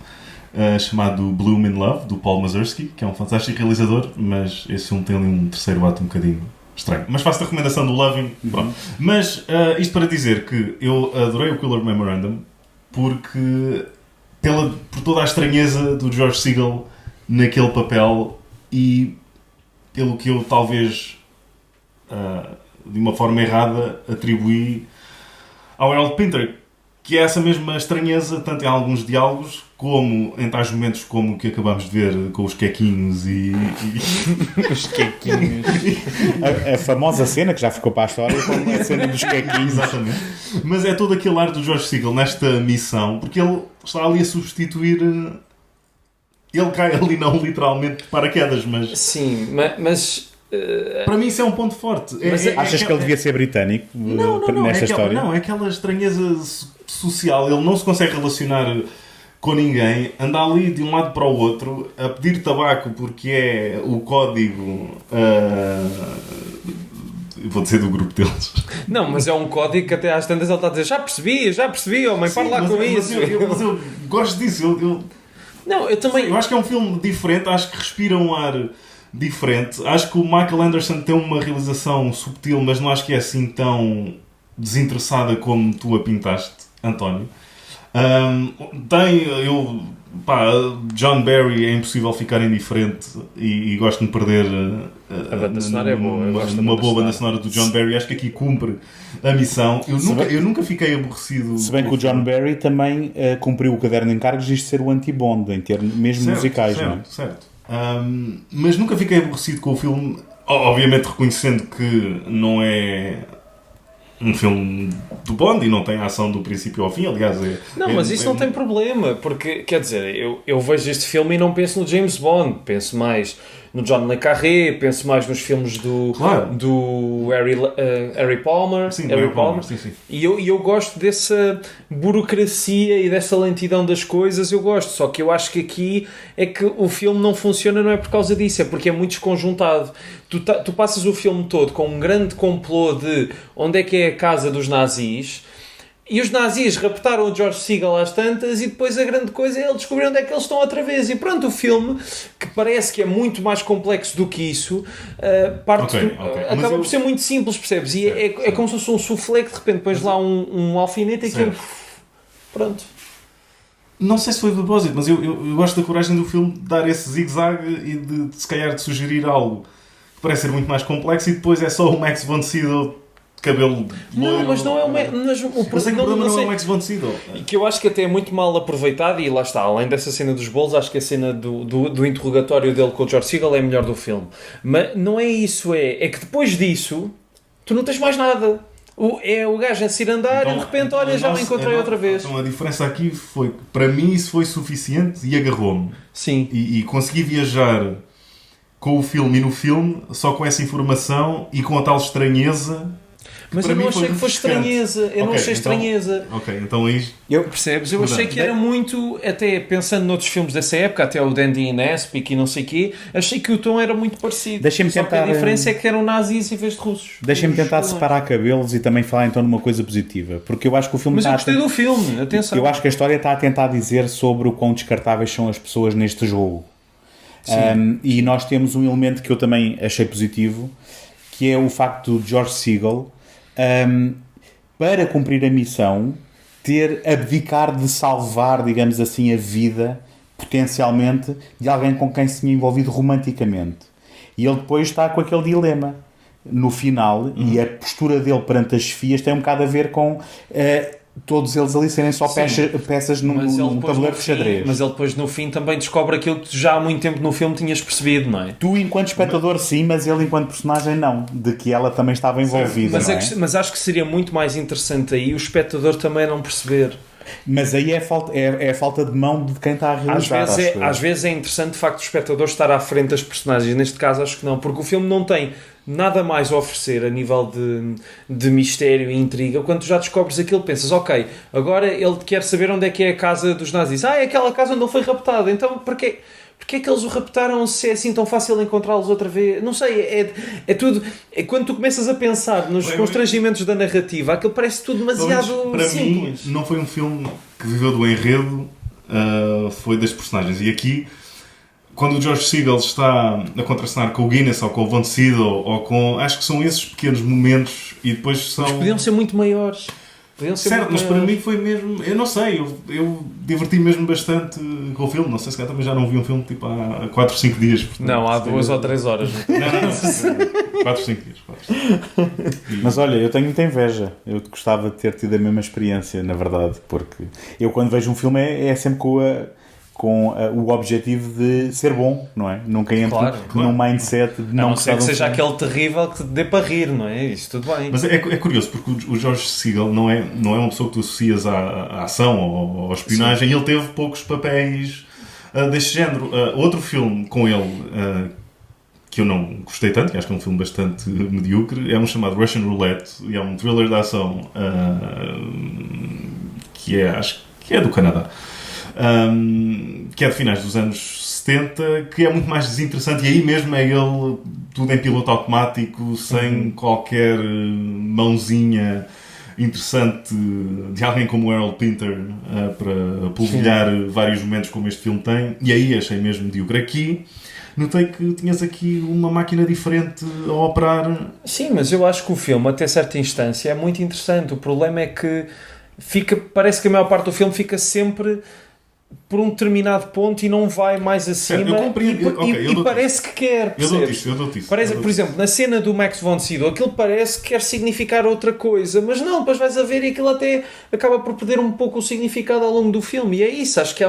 chamado Bloom in Love, do Paul Mazursky, que é um fantástico realizador, mas esse filme tem ali um terceiro ato um bocadinho estranho. Mas faço a recomendação do Loving. Pronto. Mas isto para dizer que eu adorei o Killer Memorandum porque por toda a estranheza do George Segal naquele papel e pelo que eu talvez de uma forma errada atribuí ao Harold Pinter, que é essa mesma estranheza tanto em alguns diálogos como em tais momentos como o que acabámos de ver com os quequinhos e Os quequinhos. A famosa cena que já ficou para a história, como é a cena dos quequinhos. exatamente, mas é todo aquele ar do George Segal nesta missão, porque ele está ali a substituir, ele cai ali não literalmente de paraquedas, mas Sim, mas para mim isso é um ponto forte. Achas que ele devia ser britânico nesta história? Não, é aquela estranheza social, ele não se consegue relacionar com ninguém, anda ali de um lado para o outro a pedir tabaco porque é o código, vou dizer do grupo deles. não, mas é um código que até às tantas ele está a dizer já percebi, homem, para lá com isso. Mas eu gosto disso. Não, eu também. Eu acho que é um filme diferente, acho que respira um ar diferente. Acho que o Michael Anderson tem uma realização subtil, mas não acho que é assim tão desinteressada como tu a pintaste, António. John Barry é impossível ficar indiferente e gosto de me perder A banda sonora é boa, eu gosto da uma banda boa banda sonora. sonora do John Barry. Acho que aqui cumpre a missão. Eu nunca fiquei aborrecido. Se bem que o John Barry também cumpriu o caderno de encargos de ser o anti-Bond, em termos mesmo musicais, não é? Certo. Mas nunca fiquei aborrecido com o filme, obviamente reconhecendo que não é um filme do Bond e não tem a ação do princípio ao fim, aliás... Mas isso não tem problema, porque, quer dizer, eu vejo este filme e não penso no James Bond, penso mais no John Le Carré, penso mais nos filmes do Harry Palmer. Sim, Harry Palmer. Sim. E eu gosto dessa burocracia e dessa lentidão das coisas, eu gosto, só que eu acho que aqui é que o filme não funciona, não é por causa disso, é porque é muito desconjuntado. Tu passas o filme todo com um grande complô de onde é que é a casa dos nazis, e os nazis raptaram o George Segal às tantas, e depois a grande coisa é ele descobrir onde é que eles estão outra vez. E pronto, o filme, que parece que é muito mais complexo do que isso, acaba por ser muito simples, percebes? E é como se fosse um soufflé que de repente pões lá um alfinete e aquilo... Pronto. Não sei se foi de propósito, mas eu gosto da coragem do filme de dar esse zigue-zague e de se calhar de sugerir algo que parece ser muito mais complexo e depois é só o Max von Sydow cabelo loiro. Não, mas não é o Max... Mas é que o problema não é o Max von Sydow. Que eu acho que até é muito mal aproveitado, e lá está, além dessa cena dos bolos, acho que a cena do interrogatório dele com o George Segal é a melhor do filme. Mas não é isso, é que depois disso tu não tens mais nada. O gajo a se ir andar e de repente, olha, já me encontrei outra vez. Então a diferença aqui foi que para mim isso foi suficiente e agarrou-me. Sim. E consegui viajar com o filme e no filme só com essa informação e com a tal estranheza. Mas eu não achei que fosse estranheza. Eu não achei estranheza. Ok, então aí... Percebes? Eu achei que era muito... Até pensando noutros filmes dessa época, até o Dandy and Aspic e não sei o quê, achei que o tom era muito parecido. Deixem-me Só tentar... que a diferença é que eram nazis em vez de russos. Deixem-me tentar separar cabelos e também falar então numa coisa positiva. Porque eu acho que o filme... Mas eu gostei do filme, atenção. Eu acho que a história está a tentar dizer sobre o quão descartáveis são as pessoas neste jogo. E nós temos um elemento que eu também achei positivo, que é o facto de George Segal... para cumprir a missão, abdicar de salvar, digamos assim, a vida, potencialmente, de alguém com quem se tinha envolvido romanticamente. E ele depois está com aquele dilema no final, e a postura dele perante as chefias tem um bocado a ver com todos eles ali serem só peças num tabuleiro de xadrez. Mas ele depois no fim também descobre aquilo que tu já há muito tempo no filme tinhas percebido, não é? Tu enquanto espectador sim, mas ele enquanto personagem não, de que ela também estava envolvida. Mas acho que seria muito mais interessante aí o espectador também não perceber. Mas aí é a falta de mão de quem está a realizar. Às vezes é interessante de facto o espectador estar à frente das personagens. Neste caso acho que não, porque o filme não tem nada mais a oferecer a nível de mistério e intriga. Quando tu já descobres aquilo, pensas, ok, agora ele quer saber onde é que é a casa dos nazis. É aquela casa onde ele foi raptado. Então porquê é que eles o raptaram se é assim tão fácil encontrá-los outra vez? Não sei, é tudo... quando tu começas a pensar nos constrangimentos da narrativa, aquilo parece tudo demasiado para simples. Mim, não foi um filme que viveu do enredo, foi das personagens. E aqui, quando o George Segal está a contracenar com o Guinness ou com o Von Sydow, ou com... Acho que são esses pequenos momentos e depois são... Mas podiam ser muito maiores. Certo, mas para mim foi mesmo... Eu não sei, eu diverti-me mesmo bastante com o filme. Não sei se também já não vi um filme tipo há 4 ou 5 dias. Portanto, não, há 2 ou 3 horas. Não. 4 ou 5 dias. 4. Mas olha, eu tenho muita inveja. Eu gostava de ter tido a mesma experiência, na verdade. Porque eu quando vejo um filme é sempre com o objetivo de ser bom, não é? Nunca entro num mindset de não não sei gostar que de um seja filme. aquele terrível que te dê para rir, não é? Isso tudo bem. Mas é curioso, porque o George Segal não é uma pessoa que tu associas à ação ou à espionagem, e ele teve poucos papéis deste género. Outro filme com ele que eu não gostei tanto, que acho que é um filme bastante medíocre, é um chamado Russian Roulette, e é um thriller de ação acho que é do Canadá, que é de finais dos anos 70, que é muito mais desinteressante, e aí mesmo é ele tudo em piloto automático, sem qualquer mãozinha interessante de alguém como o Harold Pinter para polvilhar vários momentos como este filme tem, e aí achei mesmo medíocre. Aqui notei que tinhas aqui uma máquina diferente a operar. Sim, mas eu acho que o filme, até certa instância, é muito interessante. O problema é que parece que a maior parte do filme fica sempre por um determinado ponto e não vai mais acima. Eu compreendo. E parece que quer. Eu dou-te isso. Parece que, por exemplo, na cena do Max von Sydow, aquilo parece que quer significar outra coisa, mas não, depois vais a ver e aquilo até acaba por perder um pouco o significado ao longo do filme. E é isso, acho que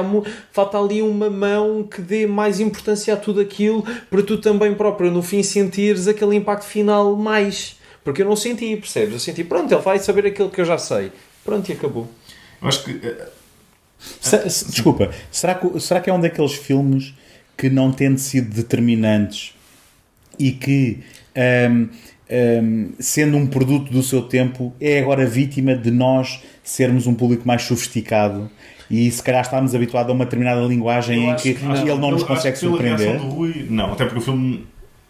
falta ali uma mão que dê mais importância a tudo aquilo, para tu também próprio, no fim, sentires aquele impacto final mais. Porque eu não senti, percebes? Eu senti, pronto, ele vai saber aquilo que eu já sei. Pronto, e acabou. Eu acho que... Desculpa, será que é um daqueles filmes que não tendo sido determinantes e que, sendo um produto do seu tempo, é agora vítima de nós sermos um público mais sofisticado e se calhar estamos habituados a uma determinada linguagem em que ele não nos consegue surpreender? Do Rui, não, até porque o filme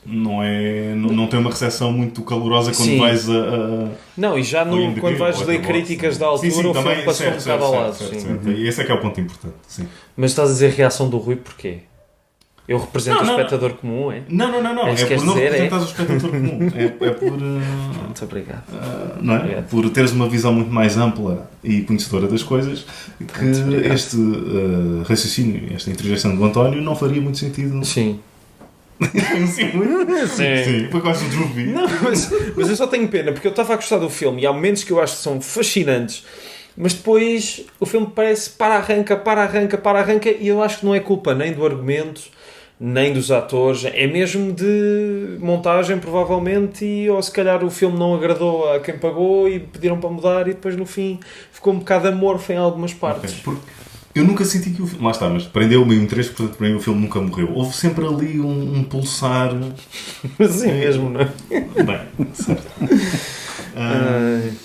não tem uma recepção muito calorosa quando Sim. vais a... Não, e já quando vais ler críticas da altura, o filme passou um bocado ao lado. Certo. E esse é que é o ponto importante. Sim. Mas estás a dizer reação do Rui porquê? Eu represento o espectador comum, é? Não. É por não representares o espectador comum. É por... Muito obrigado. Não é? Obrigado. Por teres uma visão muito mais ampla e conhecedora das coisas, que este raciocínio, esta interjeição do António não faria muito sentido. Sim. Sim, foi quase um Druby. Não, mas eu só tenho pena, porque eu estava a gostar do filme e há momentos que eu acho que são fascinantes, mas depois o filme parece para-arranca, e eu acho que não é culpa nem do argumento, nem dos atores, é mesmo de montagem, provavelmente, ou se calhar o filme não agradou a quem pagou e pediram para mudar, e depois no fim ficou um bocado amorfo em algumas partes. Okay. Eu nunca senti que o filme... Lá está, mas prendeu o meu interesse, portanto, para mim o filme nunca morreu. Houve sempre ali um pulsar... Assim mesmo, não é? Bem, certo.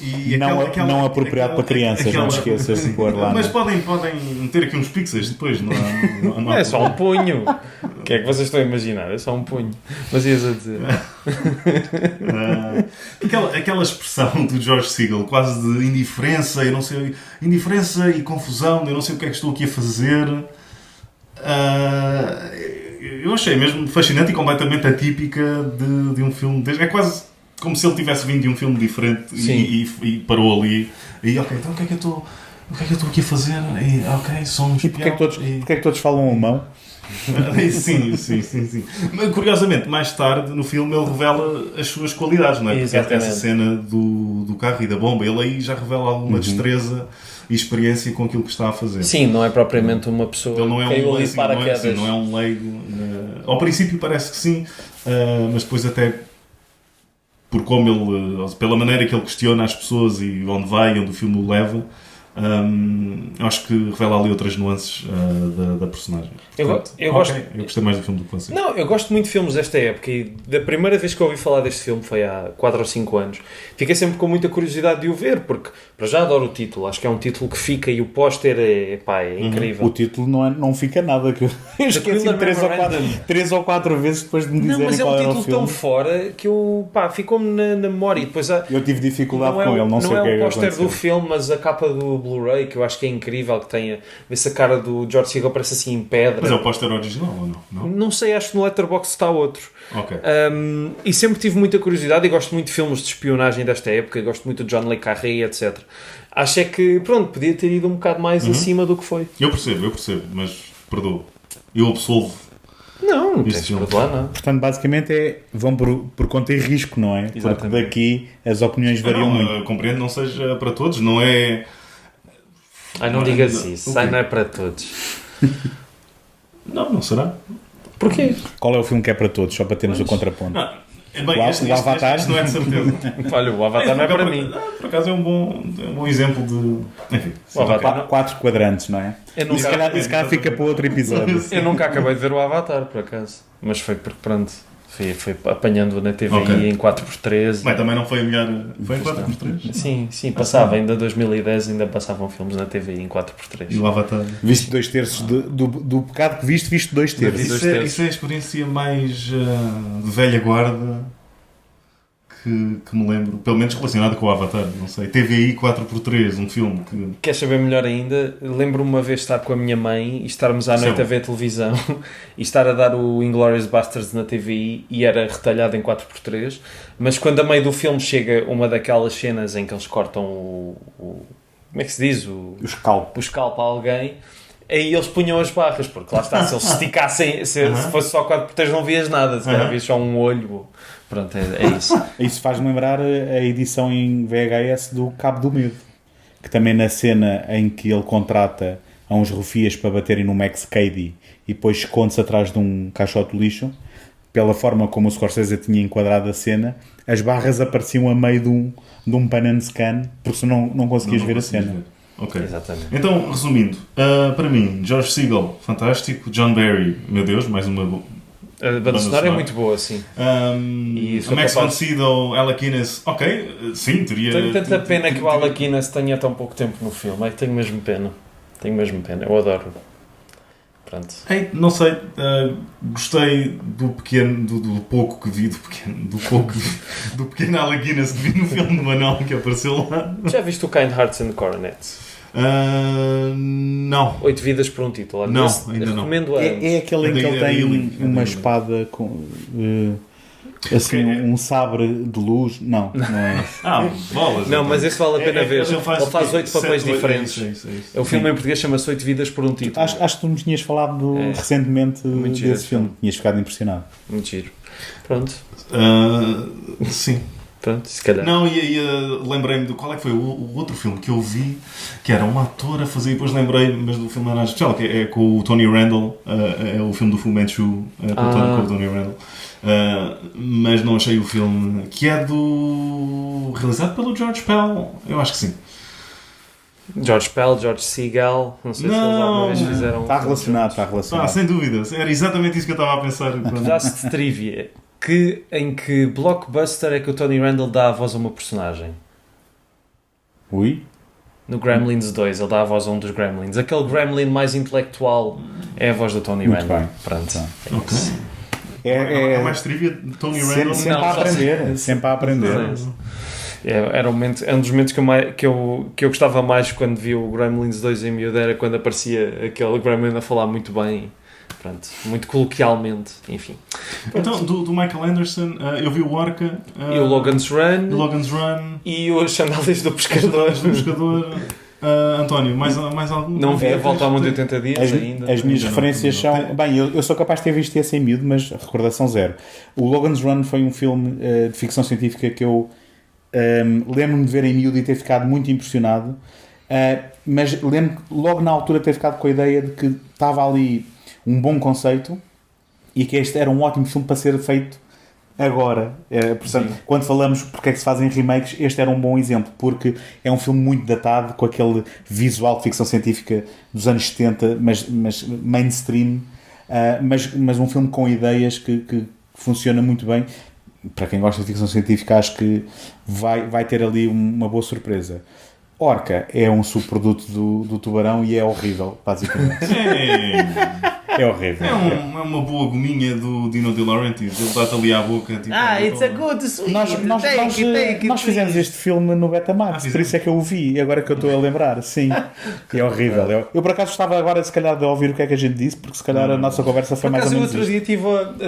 E não apropriado para crianças, não te esqueças de pôr lá. Mas podem meter aqui uns pixels depois, não há É só um punho. O que é que vocês estão a imaginar? É só um punho. Mas ias a dizer... aquela expressão do George Segal, quase de indiferença, eu não sei, indiferença e confusão, eu não sei o que é que estou aqui a fazer. Eu achei mesmo fascinante e completamente atípica de um filme deste. É quase como se ele tivesse vindo de um filme diferente e parou ali. E ok, então o que é que eu estou aqui a fazer? E, ok, somos. E porquê é que todos falam alemão? Sim. Mas, curiosamente, mais tarde no filme ele revela as suas qualidades, não é? Porque essa cena do carro e da bomba, ele aí já revela alguma destreza e experiência com aquilo que está a fazer. Sim, não é propriamente uma pessoa ele não é que um ali paraquedas. não é um leigo. Ao princípio parece que sim, mas depois até por como ele, pela maneira que ele questiona as pessoas e onde vai e onde o filme o leva, acho que revela ali outras nuances da personagem. Portanto, eu gostei mais do filme do que você. Não, eu gosto muito de filmes desta época e da primeira vez que eu ouvi falar deste filme foi há 4 ou 5 anos. Fiquei sempre com muita curiosidade de o ver, porque para já adoro o título, acho que é um título que fica e o póster é incrível. O título não fica nada, que eu esqueci 3 ou 4 vezes depois de me dizerem qual era o filme. Mas é um título tão fora que ficou-me na memória. E depois eu tive dificuldade com ele, não sei o que é. Não é o póster do filme, mas a capa do Blu-ray, que eu acho que é incrível, que tem vê-se a cara do George Segal, parece assim em pedra. Mas é o póster original ou não? Não sei, acho que no Letterboxd está outro. Okay. E sempre tive muita curiosidade e gosto muito de filmes de espionagem desta época, gosto muito de John le Carré, etc. Acho é que, pronto, podia ter ido um bocado mais acima do que foi. Eu percebo, mas perdoo. Eu absolvo. Não tens de perdoar, não. Portanto, basicamente vão por conta e risco, não é? Exatamente. Porque daqui as opiniões variam muito. Compreendo, não seja para todos, não é... Não digas isso, não é para todos. Não será? Porquê? Qual é o filme que é para todos? Só para termos o contraponto. Não. Bem, O Avatar? este não é de certeza. Olha, o Avatar não é para mim. Por acaso é um bom exemplo de... Enfim. O Avatar, 4 quadrantes, não é? eu E se nunca, calhar fica para outro episódio. eu nunca acabei de ver o Avatar, por acaso. Mas foi porque, pronto, foi apanhando na TVI Ok. em 4x3. Bem, também não foi a melhor... Foi em 4x3? Sim, passava. Ainda em 2010 ainda passavam filmes na TVI em 4x3. E o Avatar? Viste 2/3 do pecado que viste 2/3. Isso é a experiência mais de velha guarda que me lembro, pelo menos relacionada com o Avatar, não sei. TVI 4x3, um filme que... Queres saber melhor ainda? Lembro-me uma vez estar com a minha mãe e estarmos à noite a ver televisão e estar a dar o Inglourious Basterds na TVI e era retalhado em 4x3, mas quando a meio do filme chega uma daquelas cenas em que eles cortam como é que se diz? O escalpo a alguém, aí eles punham as barras, porque lá está, se eles se esticassem, se fosse só 4x3 não vias nada, se calhar vias só um olho. Pronto, é isso. Isso faz-me lembrar a edição em VHS do Cabo do Medo, que também na cena em que ele contrata a uns rufias para baterem no Max Cady e depois esconde-se atrás de um caixote de lixo, pela forma como o Scorsese tinha enquadrado a cena, as barras apareciam a meio de um pan and scan, porque senão não conseguias ver a cena. Ok. Exatamente. Então, resumindo, para mim, George Segal, fantástico. John Barry, meu Deus, mais uma... A banda sonora é muito boa, sim. E a Max von Sydow, Alec Guinness, ok, sim, teria... Tenho tanta pena que o Alec Guinness tenha tão pouco tempo no filme. É que tenho mesmo pena. Eu adoro. Pronto. Não sei, gostei do pequeno, do pouco que vi, do pequeno Alec Guinness que vi no filme do Manal que apareceu lá. Já viste o Kind Hearts and Coronets? Não. 8 vidas por um título. Não, ainda não. Recomendo a É aquele em que ele tem uma espada com assim, um sabre de luz. Não é. Bolas. Não, mas esse vale a pena ver. Ele faz 8 papéis diferentes. Isso. O filme em português chama-se 8 vidas por um título. Acho que tu me tinhas falado recentemente giro desse filme. Tinhas ficado impressionado. Muito giro. Pronto. Sim. Pronto, se calhar. Não, lembrei-me de qual é que foi o outro filme que eu vi, que era um ator a fazer, e depois lembrei-me, mas do filme não era especial, que é com o Tony Randall, é o filme do Fu Manchu, com o Tony Randall, mas não achei o filme, que é realizado pelo George Pell, eu acho que sim. George Pell, George Segal, não sei se eles alguma vez fizeram... Está relacionado. Sem dúvida, era exatamente isso que eu estava a pensar. Just trivia. Em que blockbuster é que o Tony Randall dá a voz a uma personagem? Ui? No Gremlins 2, ele dá a voz a um dos Gremlins. Aquele Gremlin mais intelectual é a voz do Tony Muito Randall. bem. Pronto. Ok. É mais trivia de Tony Randall. Sempre a aprender. Era um dos momentos que eu gostava mais quando vi o Gremlins 2 em miúdo, era quando aparecia aquele Gremlin a falar muito bem. Pronto, muito coloquialmente, enfim. Então, do Michael Anderson, eu vi o Orca. E o Logan's Run. E os Sandálias do Pescador. António, mais algum? Não vi a Volta ao Mundo em 80 dias ainda. As minhas referências são... Bem, eu sou capaz de ter visto esse em miúdo, mas recordação zero. O Logan's Run foi um filme de ficção científica que eu lembro-me de ver em miúdo e ter ficado muito impressionado. Mas lembro logo na altura de ter ficado com a ideia de que estava ali um bom conceito e que este era um ótimo filme para ser feito agora. Portanto, quando falamos porque é que se fazem remakes, este era um bom exemplo, porque é um filme muito datado, com aquele visual de ficção científica dos anos 70, mas mainstream, mas um filme com ideias que funciona muito bem. Para quem gosta de ficção científica, acho que vai ter ali uma boa surpresa. Orca é um subproduto do Tubarão e é horrível, basicamente. É horrível. É uma boa gominha do Dino De Laurentiis. Ele dá-te ali à boca. Tipo, it's a good sweet. Nós fizemos este filme no Betamax, por isso é que eu o vi, e agora que eu estou a lembrar, sim. É horrível. Eu por acaso estava agora, se calhar, de ouvir o que é que a gente disse, porque se calhar a nossa conversa foi mais ou menos outro dia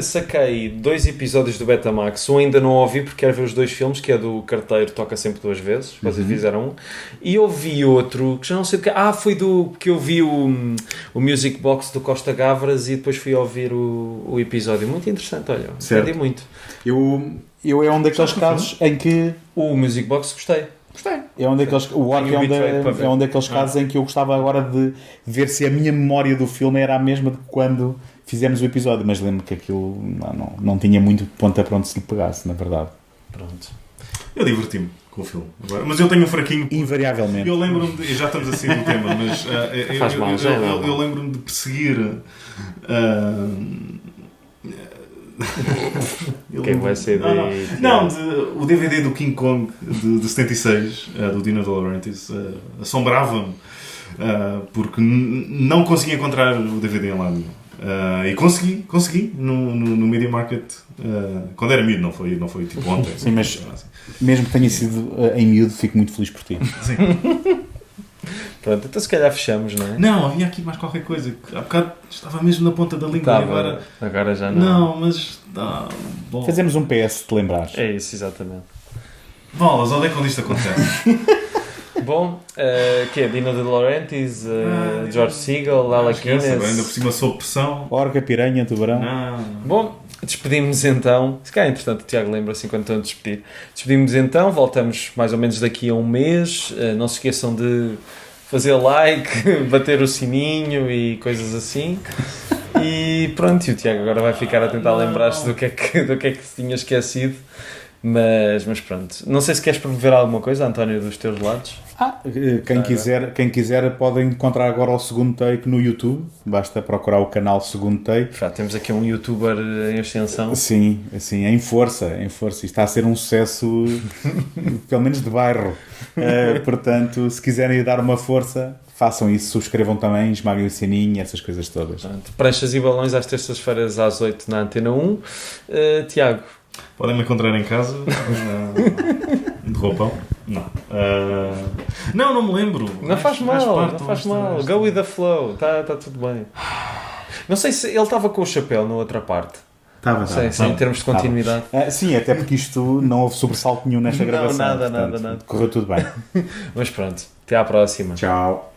saquei 2 episódios do Betamax. Um ainda não ouvi porque quero ver os 2 filmes, que é do Carteiro, toca sempre 2 vezes, vocês fizeram um. E ouvi outro, que já não sei do que... foi do que eu vi o Music Box do Costa Gavras e depois fui ouvir o episódio. Muito interessante, olha, aprendi muito. Eu é um daqueles casos em que... O Music Box gostei. Gostei. É um daqueles, o Orc Tenho é o bitrate para ver. um daqueles casos em que eu gostava agora de ver se a minha memória do filme era a mesma de quando fizemos o episódio, mas lembro que aquilo não tinha muito ponta para onde se lhe pegasse, na verdade. Pronto. Eu diverti-me com o filme. Agora. Mas eu tenho um fraquinho. Invariavelmente. Eu lembro-me de. Já estamos a sair do tema, mas. Faz mal, já não. Eu lembro-me de perseguir. Quem vai ser daí? Não, o DVD do King Kong de 76, do Dino De Laurentiis, assombrava-me porque não conseguia encontrar o DVD em lado nenhum. E consegui no Media Market quando era miúdo, não foi tipo ontem. Sim, mas mesmo que tenha sido em miúdo, fico muito feliz por ti. Sim. Pronto, então se calhar fechamos, não é? Não, havia aqui mais qualquer coisa. Há bocado estava mesmo na ponta da língua e Agora já não. Não, mas. Bom. Fazemos um PS se te lembrares. É isso, exatamente. Bolas, onde é quando isto acontece? Bom, que é Dino De Laurentiis, George Segal, Alec Ainda por Guinness. cima sob pressão. Orca, piranha, tubarão. Não. Bom, despedimos então. Se calhar, entretanto, o Tiago lembra-se enquanto estão a despedir. Despedimos então, voltamos mais ou menos daqui a um mês. Não se esqueçam de fazer like, bater o sininho e coisas assim. E pronto, e o Tiago agora vai ficar a tentar lembrar-se do que é que se tinha esquecido. Mas pronto. Não sei se queres promover alguma coisa, António, dos teus lados. Quem quiser pode encontrar agora o segundo take no YouTube. Basta procurar o canal Segundo Take. Já temos aqui um youtuber em ascensão. Sim, assim, em força. Isto está a ser um sucesso, pelo menos de bairro. Portanto, se quiserem dar uma força, façam isso, subscrevam também, esmaguem o sininho, essas coisas todas. Pronto. Pranchas e balões às terças-feiras às 8 na Antena 1. Tiago. Podem me encontrar em casa. De roupão? Não. Não me lembro. Não faz mal. Go with the flow. Tá tudo bem. Não sei se ele estava com o chapéu na outra parte. Estava. Em termos de continuidade. Sim, até porque isto não houve sobressalto nenhum nesta gravação. Nada. Correu tudo bem. Mas pronto. Até à próxima. Tchau.